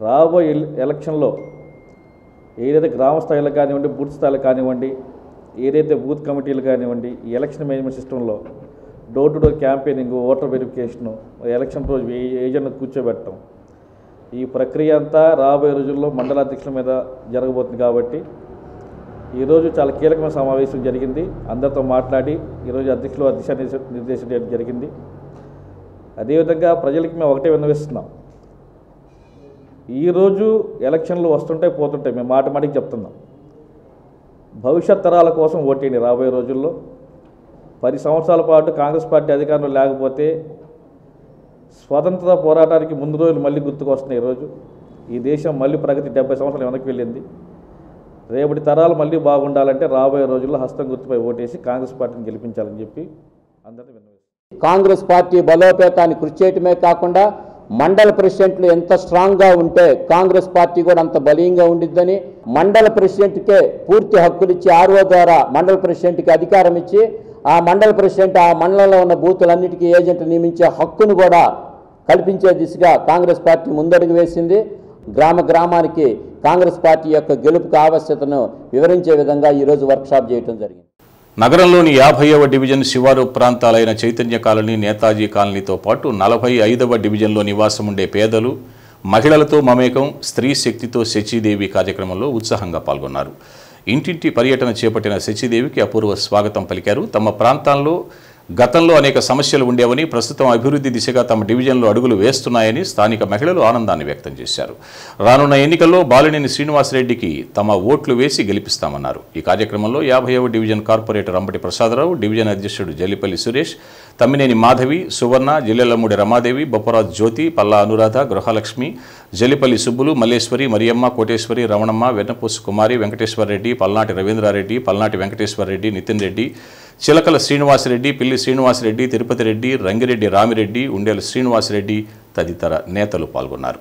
రాబోయే ఎలక్షన్లో ఏదైతే గ్రామ స్థాయిలో కానివ్వండి, బూత్ స్థాయిలో కానివ్వండి, ఏదైతే బూత్ కమిటీలు కానివ్వండి, ఈ ఎలక్షన్ మేనేజ్మెంట్ సిస్టంలో door to door campaigning, voter verification, election రోజు ఏజెంట్ను కూర్చోబెట్టడం, ఈ ప్రక్రియ అంతా రాబోయే రోజుల్లో మండల అధ్యక్షుల మీద జరగబోతుంది. కాబట్టి ఈరోజు చాలా కీలకమైన సమావేశం జరిగింది. అందరితో మాట్లాడి ఈరోజు అధ్యక్షులు దిశానిర్దేశం చేయడం జరిగింది. అదేవిధంగా ప్రజలకి మేము ఒకటే విన్నవిస్తున్నాం. ఈరోజు ఎలక్షన్లు వస్తుంటాయి, పోతుంటాయి, మేము మాటికి చెప్తున్నాం. భవిష్యత్ తరాల కోసం ఓటేయండి. రాబోయే రోజుల్లో 10 సంవత్సరాల పాటు కాంగ్రెస్ పార్టీ అధికారంలో లేకపోతే స్వాతంత్ర పోరాటానికి ముందు రోజులు మళ్ళీ గుర్తుకొస్తున్నాయి. ఈరోజు ఈ దేశం మళ్ళీ ప్రగతి 70 సంవత్సరాలు వెనక్కి వెళ్ళింది. రేపటి తరాలు మళ్ళీ బాగుండాలంటే రాబోయే రోజుల్లో హస్తం గుర్తుపై ఓటేసి కాంగ్రెస్ పార్టీని గెలిపించాలని చెప్పి అందరినీ విన్నవిస్తున్నాం. కాంగ్రెస్ పార్టీ బలోపేతాన్ని కృషి చేయటమే కాకుండా మండల ప్రెసిడెంట్లు ఎంత స్ట్రాంగ్గా ఉంటే కాంగ్రెస్ పార్టీ కూడా అంత బలీయంగా ఉండిద్దని, మండల ప్రెసిడెంట్కే పూర్తి హక్కులు ఇచ్చి ఆర్ఓ ద్వారా మండల ప్రెసిడెంట్కి అధికారం ఇచ్చి ఆ మండల ప్రెసిడెంట్ ఆ మండలంలో ఉన్న బూతులన్నిటికీ ఏజెంట్ నియమించే హక్కును కూడా కల్పించే దిశగా కాంగ్రెస్ పార్టీ ముందడుగు వేసింది. గ్రామానికి కాంగ్రెస్ పార్టీ యొక్క గెలుపుకు ఆవశ్యకతను వివరించే విధంగా ఈరోజు వర్క్షాప్ చేయడం జరిగింది. నగరంలోని 50వ డివిజన్ శివారు ప్రాంతాలైన చైతన్య కాలనీ, నేతాజీ కాలనీతో పాటు 45వ డివిజన్లో నివాసముండే పేదలు, మహిళలతో మమేకం, స్త్రీ శక్తితో శచీదేవి కార్యక్రమంలో ఉత్సాహంగా పాల్గొన్నారు. ఇంటింటి పర్యటన చేపట్టిన శచీదేవికి అపూర్వ స్వాగతం పలికారు. తమ ప్రాంతాల్లో గతంలో అనేక సమస్యలు ఉండేవని, ప్రస్తుతం అభివృద్ధి దిశగా తమ డివిజన్లో అడుగులు వేస్తున్నాయని స్థానిక మహిళలు ఆనందాన్ని వ్యక్తం చేశారు. రానున్న ఎన్నికల్లో బాలినేని శ్రీనివాసరెడ్డికి తమ ఓట్లు వేసి గెలిపిస్తామన్నారు. ఈ కార్యక్రమంలో 50వ division corporator Ambati Prasadarao, division అధ్యక్షుడు జల్లిపల్లి సురేష్, తమ్మినేని మాధవి, సువర్ణ, జిల్లెలమూడి రమాదేవి, బొప్పరాజు జ్యోతి, పల్లా అనురాధ, గృహలక్ష్మి, జల్లిపల్లి సుబ్బులు, మల్లేశ్వరి, మరియమ్మ, కోటేశ్వరి, రమణమ్మ, వెన్నపూసు కుమారి, వెంకటేశ్వరరెడ్డి, పల్నాటి రవీంద్రారెడ్డి, పల్నాటి వెంకటేశ్వరరెడ్డి, నితిన్ రెడ్డి, చిలకల శ్రీనివాసరెడ్డి, పిల్లి శ్రీనివాసరెడ్డి, తిరుపతి రెడ్డి, రంగిరెడ్డి రామిరెడ్డి, ఉండేల శ్రీనివాసరెడ్డి తదితర నేతలు పాల్గొన్నారు.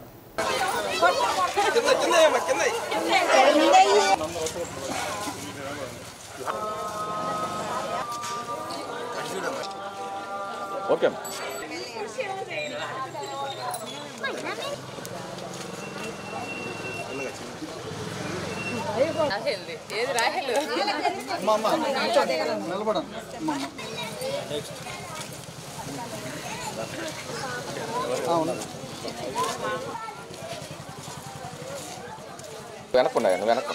ఓకే వెనక్కున్నా వెనక్కు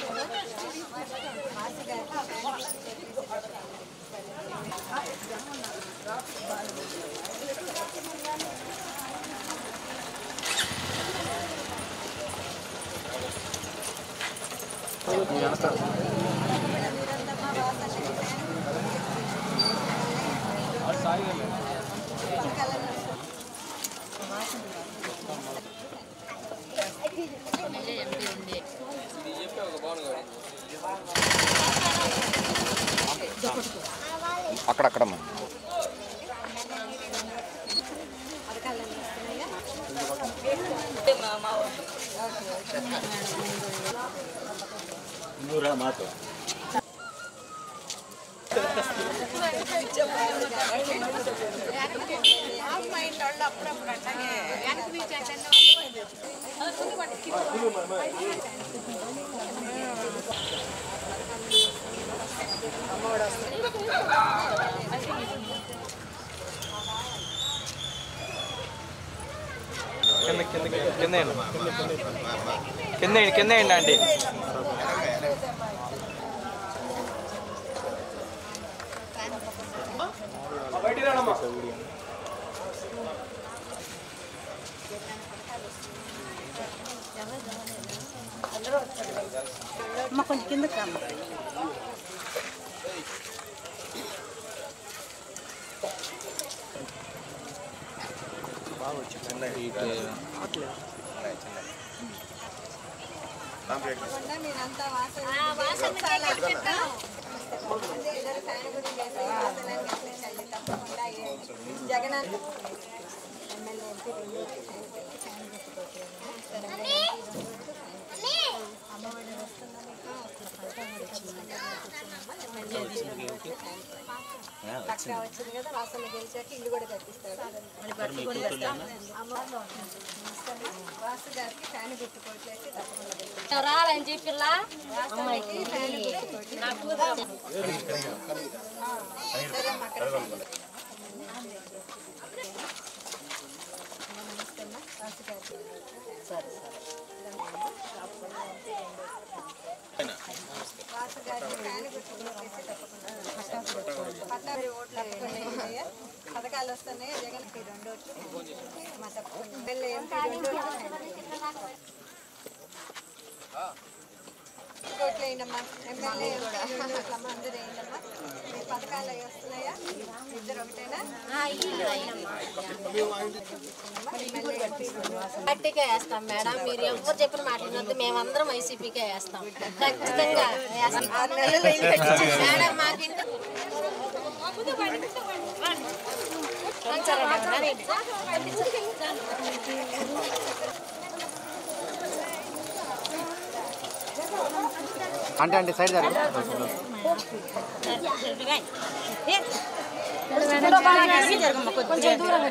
అక్కడక్కడ మాతో కింద అండి కొంచెం కింద కమ్మ వచ్చింది కదా వాసన గెలిచాక ఇల్లు కూడా కట్టిస్తాడు వాసు గారికి ఫ్యాన్ గుర్తుకోవట్లేదు తప్పకుండా రాలని చెప్పిలా ఫ్యాన్ పథకాలు వస్తున్నాయి జగన్ రెండు మా తప్పకుండా కోట్లు వేయండమ్మా ఎమ్మెల్యే అందరూ వేయండమ్మా మీ పథకాలు అవి వస్తున్నాయా ఇద్దరు ఒకటేనా పార్టీకే వేస్తాం మేడం. మీరు ఎవరు చెప్పిన మాట్లాడినట్టు మేమందరం వైసీపీకే వేస్తాం ఖచ్చితంగా మేడం. మాకింటి అంటే సైడ్ కొంచెం దూరం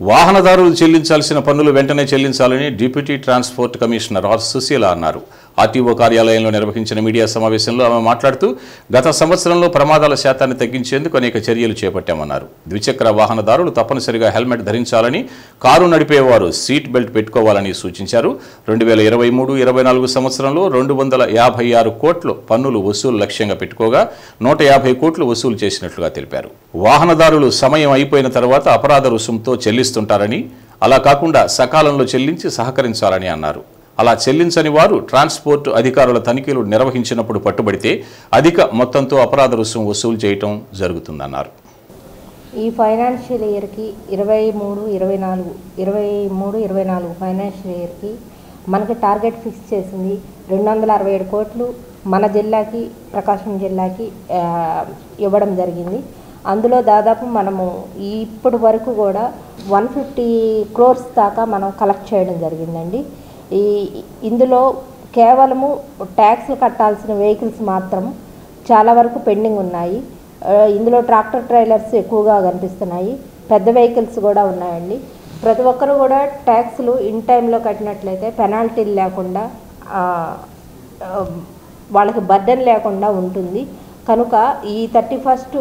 వాహనదారులు చెల్లించాల్సిన పన్నులు వెంటనే చెల్లించాలని deputy transport commissioner R Sushila అన్నారు. ఆర్టీఓ కార్యాలయంలో నిర్వహించిన మీడియా సమావేశంలో ఆమె మాట్లాడుతూ గత సంవత్సరంలో ప్రమాదాల శాతాన్ని తగ్గించేందుకు అనేక చర్యలు చేపట్టామన్నారు. ద్విచక్ర వాహనదారులు తప్పనిసరిగా హెల్మెట్ ధరించాలని, కారు నడిపేవారు సీట్ బెల్ట్ పెట్టుకోవాలని సూచించారు. 2023-24 సంవత్సరంలో 256 కోట్ల పన్నులు వసూలు లక్ష్యంగా పెట్టుకోగా 150 కోట్లు వసూలు చేసినట్లుగా తెలిపారు. వాహనదారులు సమయం అయిపోయిన తర్వాత అపరాధ రుసుంతో చెల్లిస్తుంటారని, అలా కాకుండా సకాలంలో చెల్లించి సహకరించాలని అన్నారు. అలా చెల్లించని వారు ట్రాన్స్పోర్ట్ అధికారుల తనిఖీలు నిర్వహించినప్పుడు పట్టుబడితే అధిక మొత్తంతో అపరాధ రుసుము వసూలు చేయటం జరుగుతుందన్నారు. ఈ ఫైనాన్షియల్ ఇయర్కి 23-24 ఫైనాన్షియల్ ఇయర్కి మనకి టార్గెట్ ఫిక్స్ చేసింది 267 కోట్లు మన జిల్లాకి, ప్రకాశం జిల్లాకి ఇవ్వడం జరిగింది. అందులో దాదాపు మనము ఇప్పటి వరకు కూడా 150 crores దాకా మనం కలెక్ట్ చేయడం జరిగిందండి. ఇందులో కేవలము ట్యాక్స్లు కట్టాల్సిన వెహికల్స్ మాత్రం చాలా వరకు పెండింగ్ ఉన్నాయి. ఇందులో ట్రాక్టర్ ట్రైలర్స్ ఎక్కువగా కనిపిస్తున్నాయి, పెద్ద వెహికల్స్ కూడా ఉన్నాయండి. ప్రతి ఒక్కరు కూడా ట్యాక్స్లు ఇన్ టైంలో కట్టినట్లయితే పెనాల్టీలు లేకుండా వాళ్ళకి బర్డెన్ లేకుండా ఉంటుంది. కనుక ఈ 31st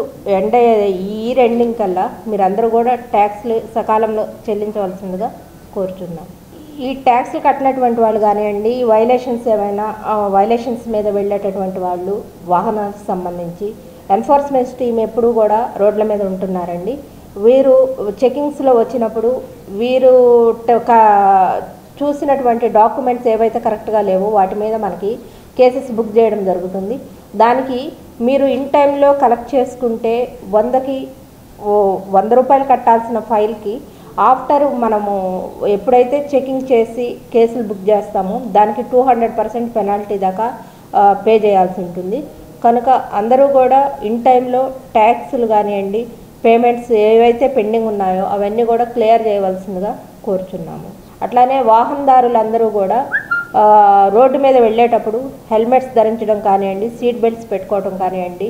ఇయర్ ఎండింగ్ కల్లా మీరందరూ కూడా ట్యాక్స్లు సకాలంలో చెల్లించవలసిందిగా కోరుచున్నాం. ఈ ట్యాక్స్లు కట్టినటువంటి వాళ్ళు కానివ్వండి, వైలేషన్స్ మీద వెళ్ళేటటువంటి వాళ్ళు వాహనాలకు సంబంధించి ఎన్ఫోర్స్మెంట్ టీమ్ ఎప్పుడూ కూడా రోడ్ల మీద ఉంటున్నారండి. వీరు చెకింగ్స్లో వచ్చినప్పుడు వీరు చూసినటువంటి డాక్యుమెంట్స్ ఏవైతే కరెక్ట్గా లేవో వాటి మీద మనకి కేసెస్ బుక్ చేయడం జరుగుతుంది. దానికి మీరు ఇన్ టైంలో కలెక్ట్ చేసుకుంటే 100 రూపాయలు కట్టాల్సిన ఫైల్కి ఆఫ్టర్ మనము ఎప్పుడైతే చెకింగ్ చేసి కేసులు బుక్ చేస్తామో దానికి 200% పెనాల్టీ దాకా పే చేయాల్సి ఉంటుంది. కనుక అందరూ కూడా ఇన్ టైంలో ట్యాక్స్లు కానివ్వండి, పేమెంట్స్ ఏవైతే పెండింగ్ ఉన్నాయో అవన్నీ కూడా క్లియర్ చేయవలసిందిగా కోరుచున్నాము. అట్లానే వాహనదారులందరూ కూడా రోడ్డు మీద వెళ్ళేటప్పుడు హెల్మెట్స్ ధరించడం కానివ్వండి, సీట్ బెల్ట్స్ పెట్టుకోవడం కానివ్వండి,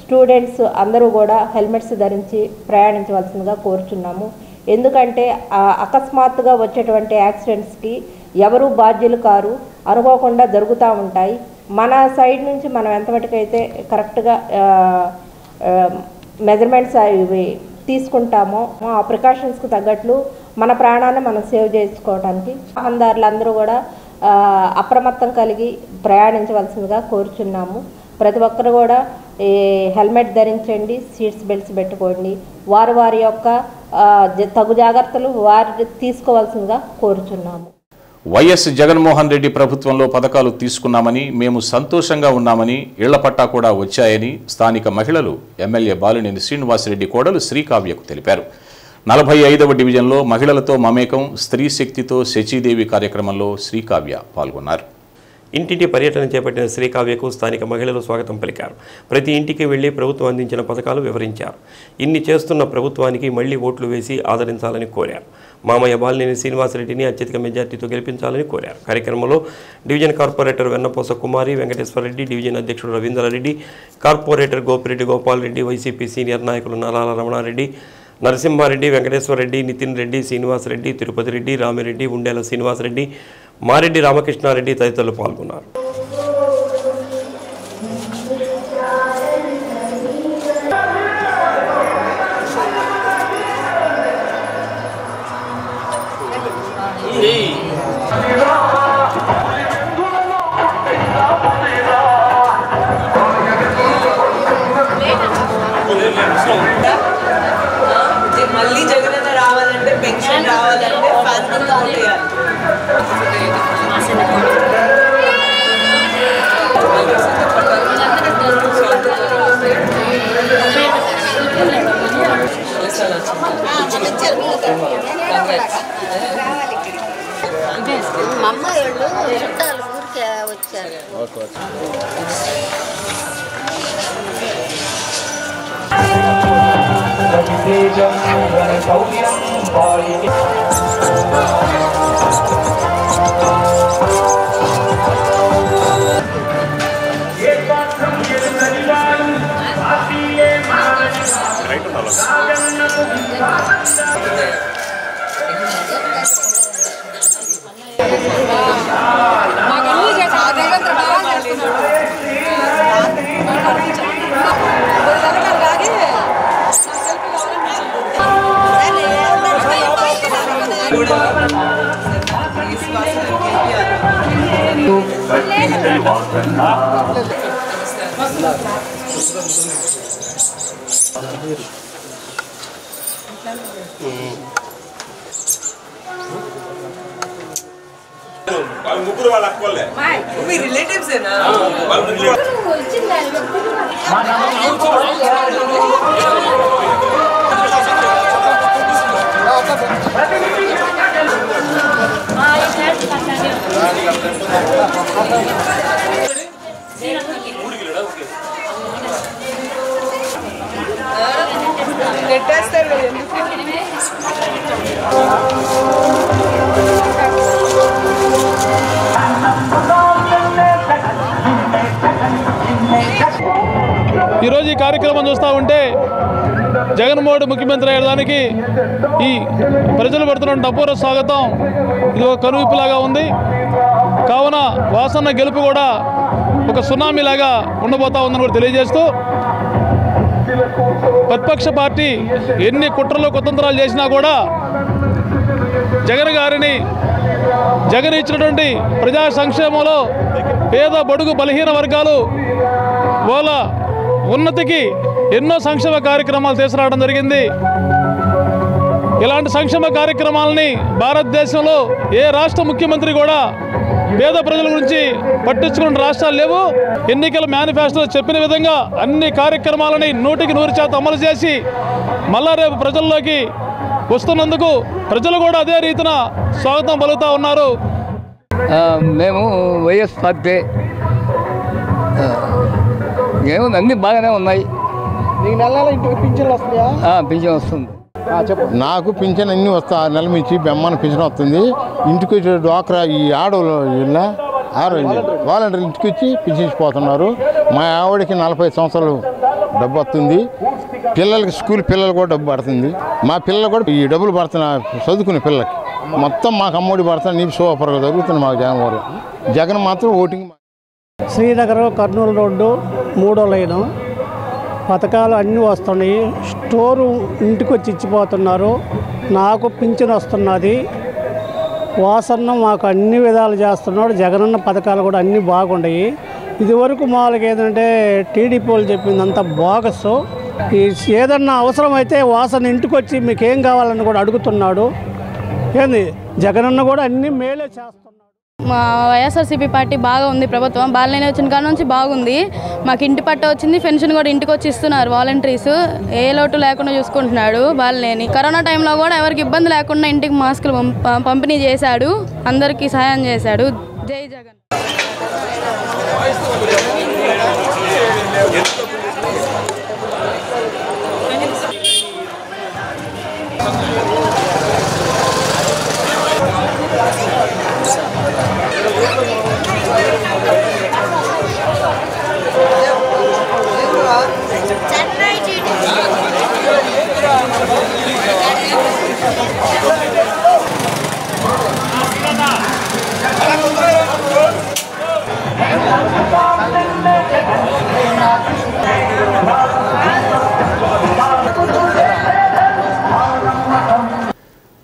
స్టూడెంట్స్ అందరూ కూడా హెల్మెట్స్ ధరించి ప్రయాణించవలసిందిగా కోరుచున్నాము. ఎందుకంటే అకస్మాత్తుగా వచ్చేటువంటి యాక్సిడెంట్స్కి ఎవరు బాధ్యులు కారు, అనుకోకుండా జరుగుతూ ఉంటాయి. మన సైడ్ నుంచి మనం ఎంతమటుకైతే కరెక్ట్గా మెజర్మెంట్స్ ఇవి తీసుకుంటామో ఆ ప్రికాషన్స్కి తగ్గట్లు మన ప్రాణాన్ని మనం సేవ్ చేసుకోవడానికి వాహనదారులందరూ కూడా అప్రమత్తం కలిగి ప్రయాణించవలసిందిగా కోరుచున్నాము. ప్రతి ఒక్కరు కూడా హెల్మెట్ ధరించండి, సీట్స్ బెల్ట్స్ పెట్టుకోండి. వారి యొక్క తగు జాగ్రత్తలు వారు తీసుకోవాల్సిందిగా కోరుచున్నాము. వైఎస్ జగన్మోహన్ రెడ్డి ప్రభుత్వంలో పథకాలు తీసుకున్నామని, మేము సంతోషంగా ఉన్నామని, ఇళ్ల పట్టా కూడా వచ్చాయని స్థానిక మహిళలు ఎమ్మెల్యే బాలినేని శ్రీనివాసరెడ్డి కోడలు శ్రీకావ్యకు తెలిపారు. 45వ డివిజన్లో మహిళలతో మమేకం స్త్రీ శక్తితో శచీదేవి కార్యక్రమంలో శ్రీకావ్య పాల్గొన్నారు. ఇంటింటి పర్యటన చేపట్టిన శ్రీకావ్యకు స్థానిక మహిళలు స్వాగతం పలికారు. ప్రతి ఇంటికి వెళ్లి ప్రభుత్వం అందించిన పథకాలు వివరించారు. ఇన్ని చేస్తున్న ప్రభుత్వానికి మళ్లీ ఓట్లు వేసి ఆదరించాలని కోరారు. మామయ్య బాలినేని శ్రీనివాసరెడ్డిని అత్యధిక మెజార్టీతో గెలిపించాలని కోరారు. కార్యక్రమంలో division corporator Vennaposa Kumari, Venkateswarareddy, division అధ్యక్షుడు Ravindrareddy, corporator Gopireddy Gopal Reddy, YCP senior నాయకులు నరాల రమణారెడ్డి, నరసింహారెడ్డి, వెంకటేశ్వరరెడ్డి, నితిన్ రెడ్డి, శ్రీనివాసరెడ్డి, తిరుపతి రెడ్డి, రామిరెడ్డి, ఉండేల శ్రీనివాసరెడ్డి, మారెడ్డి రామకృష్ణారెడ్డి తదితరులు పాల్గొన్నారు. మళ్ళీ జగన్ రావాలంటే పెన్షన్ రావాలంటే ఫండ్ చేయాలి. మా అమ్మాయి వాళ్ళు చుట్టాలు ఊరికే వచ్చారు. వాళ్ళ ముగ్గురు వాళ్ళ అక్కలే మీ రిలేటివ్స్ ఏనా నెట్టేస్తారు ఈరోజు ఈ కార్యక్రమం చూస్తూ ఉంటే జగన్మోహన్ ముఖ్యమంత్రి అయ్యేదానికి ఈ ప్రజలు పెడుతున్న అపూర్వ స్వాగతం ఇది ఒక కనువిప్పులాగా ఉంది. కావున వాసన్న గెలుపు కూడా ఒక సునామీలాగా ఉండబోతా ఉందని కూడా తెలియజేస్తూ ప్రతిపక్ష పార్టీ ఎన్ని కుట్రలు కుతంత్రాలు చేసినా కూడా జగన్ ఇచ్చినటువంటి ప్రజా సంక్షేమంలో పేద బడుగు బలహీన వర్గాలు వాళ్ళ ఉన్నతికి ఎన్నో సంక్షేమ కార్యక్రమాలు తీసుకురావడం జరిగింది. ఇలాంటి సంక్షేమ కార్యక్రమాలని భారతదేశంలో ఏ రాష్ట్ర ముఖ్యమంత్రి కూడా పేద ప్రజల గురించి పట్టించుకున్న రాష్ట్రాలు లేవు. ఎన్నికల మేనిఫెస్టోలో చెప్పిన విధంగా అన్ని కార్యక్రమాలని 100% అమలు చేసి మళ్ళా రేపు ప్రజల్లోకి వస్తున్నందుకు ప్రజలు కూడా అదే రీతిన స్వాగతం పలుకుతూ ఉన్నారు. మేము వైఎస్ పార్టీ ఏముంది అన్నీ బాగానే ఉన్నాయి. నీకు నెల ఇంటికి పింఛన్లు వస్తాయా? పింఛన్ వస్తుంది. నాకు పింఛన్ అన్నీ వస్తా 6 నెలల నుంచి బెమ్మన పింఛన్ వస్తుంది. ఇంటికి వచ్చి డ్వాక్రా ఈ ఆడవాళ్ళు వాలంటీర్లు ఇంటికి వచ్చి పింఛించిపోతున్నారు. మా ఆవిడకి 45 సంవత్సరాలు డబ్బు వస్తుంది. పిల్లలకి స్కూల్ పిల్లలు కూడా డబ్బు పడుతుంది. మా పిల్లలు కూడా ఈ డబ్బులు పడుతున్నా చదువుకునే పిల్లలకి మొత్తం మాకు అమ్మఒడి పడుతున్నా. నీకు సూపర్గా జరుగుతుంది మాకు జగన్ మాత్రం ఓటింగ్. శ్రీనగర్ కర్నూలు రోడ్డు 3వ లైను పథకాలు అన్నీ వస్తున్నాయి. స్టోరు ఇంటికి వచ్చి ఇచ్చిపోతున్నారు. నాకు పింఛన్ వస్తున్నది. వాసన్న మాకు అన్ని విధాలు చేస్తున్నాడు. జగనన్న పథకాలు కూడా అన్నీ బాగున్నాయి. ఇదివరకు మామూలుగా ఏంటంటే టీడీపీ వాళ్ళు చెప్పిందంతా బోగస్. ఏదన్నా అవసరమైతే వాసన ఇంటికి వచ్చి మీకు ఏం కావాలని కూడా అడుగుతున్నాడు. ఏంది జగనన్న కూడా అన్ని మేలే చేస్తున్నాడు. మా వైఎస్ఆర్సీపీ పార్టీ బాగా ఉంది. ప్రభుత్వం బాలనేని వచ్చిన కాడ నుంచి బాగుంది. మాకు ఇంటి పట్ట వచ్చింది. పెన్షన్ కూడా ఇంటికి వచ్చి ఇస్తున్నారు వాలంటీర్స్. ఏ లోటు లేకుండా చూసుకుంటున్నాడు బాలనేని. కరోనా టైంలో కూడా ఎవరికి ఇబ్బంది లేకుండా ఇంటికి మాస్కులు పంపిణీ చేశాడు. అందరికీ సహాయం చేశాడు. జై జగన్.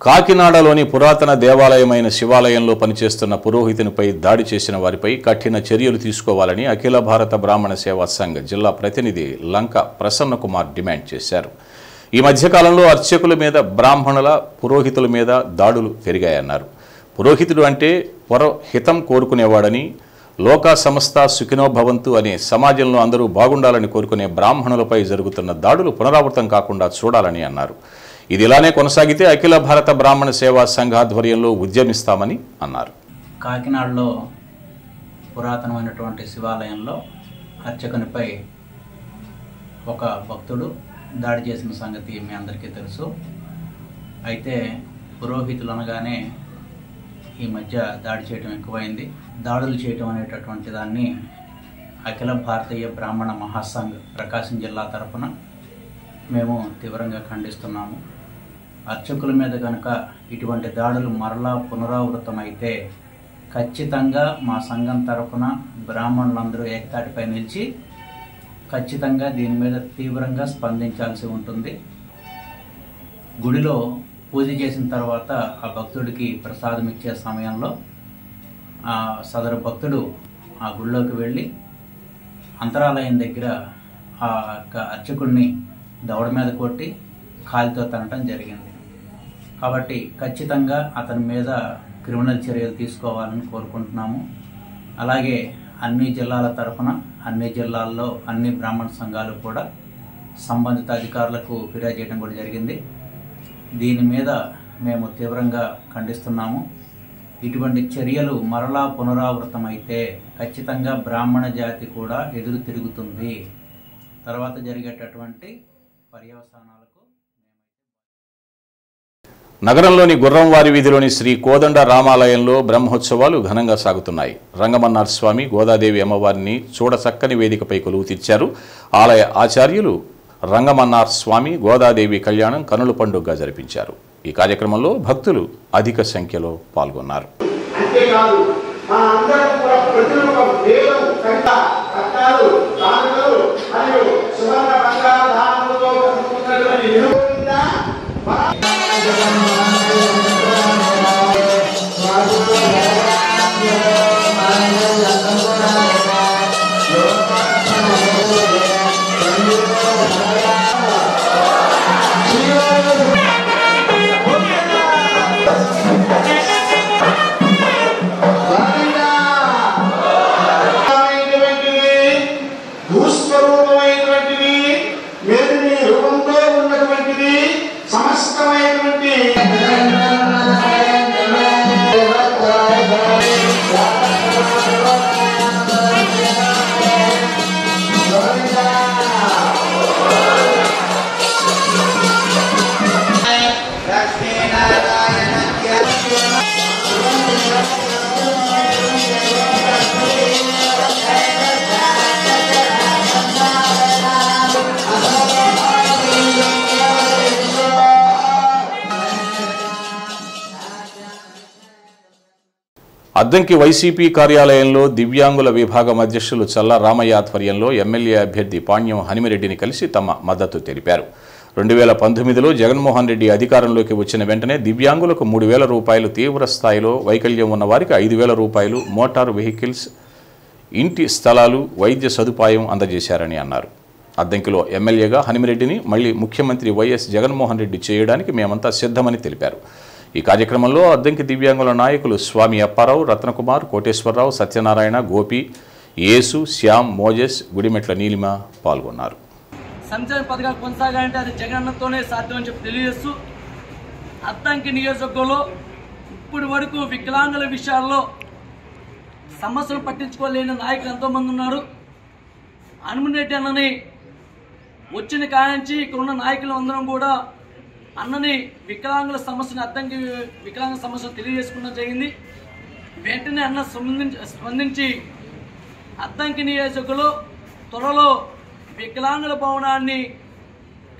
కాకినాడలోని పురాతన దేవాలయమైన శివాలయంలో పనిచేస్తున్న పురోహితునిపై దాడి చేసిన వారిపై కఠిన చర్యలు తీసుకోవాలని అఖిల భారత బ్రాహ్మణ సేవా సంఘ్ జిల్లా ప్రతినిధి లంక ప్రసన్న కుమార్ డిమాండ్ చేశారు. ఈ మధ్యకాలంలో అర్చకుల మీద, బ్రాహ్మణుల, పురోహితుల మీద దాడులు పెరిగాయన్నారు. పురోహితుడు అంటే హితం కోరుకునేవాడని, లోకా సమస్త సుఖినోభవంతు అనే సమాజంలో అందరూ బాగుండాలని కోరుకునే బ్రాహ్మణులపై జరుగుతున్న దాడులు పునరావృతం కాకుండా చూడాలని అన్నారు. ఇది ఇలానే కొనసాగితే అఖిల భారత బ్రాహ్మణ సేవా సంఘ ఆధ్వర్యంలో ఉద్యమిస్తామని అన్నారు. కాకినాడలో పురాతనమైనటువంటి శివాలయంలో అర్చకునిపై ఒక భక్తుడు దాడి చేసిన సంగతి మీ అందరికీ తెలుసు. అయితే పురోహితులు అనగానే ఈ మధ్య దాడి చేయడం ఎక్కువైంది. దాడులు చేయడం అనేటటువంటి దాన్ని అఖిల భారతీయ బ్రాహ్మణ మహాసంఘ్ ప్రకాశం జిల్లా తరఫున మేము తీవ్రంగా ఖండిస్తున్నాము. అర్చకుల మీద కనుక ఇటువంటి దాడులు మరలా పునరావృతమైతే ఖచ్చితంగా మా సంఘం తరఫున బ్రాహ్మణులందరూ ఏకతాటిపై నిలిచి ఖచ్చితంగా దీని మీద తీవ్రంగా స్పందించాల్సి ఉంటుంది. గుడిలో పూజ చేసిన తర్వాత ఆ భక్తుడికి ప్రసాదం ఇచ్చే సమయంలో ఆ సదరు భక్తుడు ఆ గుడిలోకి వెళ్ళి అంతరాలయం దగ్గర ఆ అర్చకుడిని దవడ మీద కొట్టి కాలితో తనటం జరిగింది. కాబట్టి ఖచ్చితంగా అతని మీద క్రిమినల్ చర్యలు తీసుకోవాలని కోరుకుంటున్నాము. అలాగే అన్ని జిల్లాల తరఫున అన్ని జిల్లాల్లో అన్ని బ్రాహ్మణ సంఘాలు కూడా సంబంధిత అధికారులకు ఫిర్యాదు చేయడం కూడా జరిగింది. దీని మీద మేము తీవ్రంగా ఖండిస్తున్నాము. ఇటువంటి చర్యలు మరలా పునరావృతమైతే ఖచ్చితంగా బ్రాహ్మణ జాతి కూడా ఎదురు తిరుగుతుంది. తర్వాత జరిగేటటువంటి పర్యవసానాలకు నగరంలోని గుర్రంవారి వీధిలోని శ్రీ కోదండ రామాలయంలో బ్రహ్మోత్సవాలు ఘనంగా సాగుతున్నాయి. రంగమన్నార్ స్వామి గోదాదేవి అమ్మవారిని చూడచక్కని వేదికపై కొలువు తీర్చారు. ఆలయ ఆచార్యులు రంగమన్నార్ స్వామి గోదాదేవి కళ్యాణం కనుల పండుగగా జరిపించారు. ఈ కార్యక్రమంలో భక్తులు అధిక సంఖ్యలో పాల్గొన్నారు. అద్దంకి వైసీపీ కార్యాలయంలో దివ్యాంగుల విభాగం అధ్యక్షులు చల్లా రామయ్య ఆధ్వర్యంలో ఎమ్మెల్యే అభ్యర్థి పాణ్యం హనిమిరెడ్డిని కలిసి తమ మద్దతు తెలిపారు. 2019లో జగన్మోహన్ రెడ్డి అధికారంలోకి వచ్చిన వెంటనే దివ్యాంగులకు 3,000 రూపాయలు, తీవ్ర స్థాయిలో వైకల్యం ఉన్న వారికి 5,000 రూపాయలు, మోటార్ వెహికల్స్, ఇంటి స్థలాలు, వైద్య సదుపాయం అందజేశారని అన్నారు. అద్దంకిలో ఎమ్మెల్యేగా హనిమిరెడ్డిని మళ్లీ ముఖ్యమంత్రి వైఎస్ జగన్మోహన్ రెడ్డి చేయడానికి మేమంతా సిద్ధమని తెలిపారు. ఈ కార్యక్రమంలో అద్దంకి దివ్యాంగుల నాయకులు స్వామి అప్పారావు, రత్నకుమార్, కోటేశ్వరరావు, సత్యనారాయణ, గోపి, యేసు, శ్యామ్, మోజెస్, గుడిమెట్ల నీలిమ పాల్గొన్నారు. సంక్షేమ పథకాలు కొనసాగాలంటే అది జగన్నతోనే సాధ్యమని చెప్పి తెలియజేస్తూ అద్దంకి నియోజకవర్గంలో ఇప్పటి వరకు వికలాంగుల విషయాల్లో సమస్యలు పట్టించుకోలేని నాయకులు ఎంతోమంది ఉన్నారు. హనుమరెడ్డి అన్నని వచ్చిన కానించి ఇక్కడ ఉన్న నాయకులు అందరం కూడా అన్నని వికలాంగుల సమస్యను అద్దంకి వికలాంగుల సమస్యను తెలియజేసుకోవడం జరిగింది. వెంటనే అన్న స్పందించి అద్దంకి నియోజకవర్గంలో త్వరలో వికలాంగుల భవనాన్ని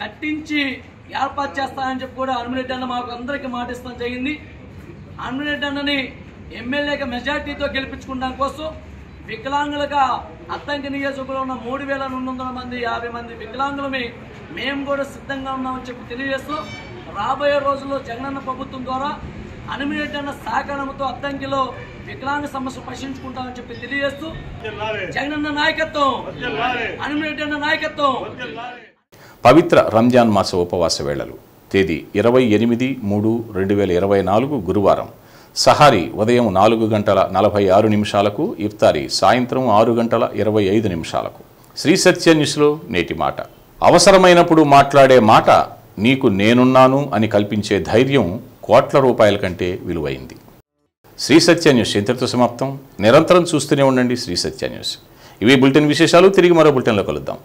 కట్టించి ఏర్పాటు చేస్తానని చెప్పి కూడా హనుమరెడ్డి అన్న మాకు అందరికీ మాటిస్తాం జరిగింది. హనుమరెడ్డి అన్నని ఎమ్మెల్యేగా మెజార్టీతో గెలిపించుకోవడం కోసం వికలాంగులుగా అద్దంకి నియోజకవర్గంలో ఉన్న 3,200 మంది 50 మంది వికలాంగులమే మేము కూడా సిద్ధంగా ఉన్నామని చెప్పి తెలియజేస్తూ రాబోయే రోజుల్లో జగనన్న ప్రభుత్వం ద్వారా హనుమరెడ్డి అన్న సహకారంతో అద్దంకిలో వికలాంగ సమస్య పరిశీలించుకుంటామని చెప్పి తెలియజేస్తూ జగనన్న నాయకత్వం, హనుమరెడ్డి అన్న నాయకత్వం. పవిత్ర రంజాన్ మాస ఉపవాస వేళలు తేదీ 28/3/2024 గురువారం. సహారీ ఉదయం 4:46 ఇఫ్తారీ సాయంత్రం 6:25. శ్రీ సత్య న్యూస్లో నేటి మాట. అవసరమైనప్పుడు మాట్లాడే మాట నీకు నేనున్నాను అని కల్పించే ధైర్యం కోట్ల రూపాయల కంటే విలువైంది. శ్రీ సత్య న్యూస్ ఇంతటితో సమాప్తం. నిరంతరం చూస్తూనే ఉండండి శ్రీ సత్య న్యూస్. ఇవి బులెటిన్ విశేషాలు. తిరిగి మరో బులెటిన్లో కలుద్దాం.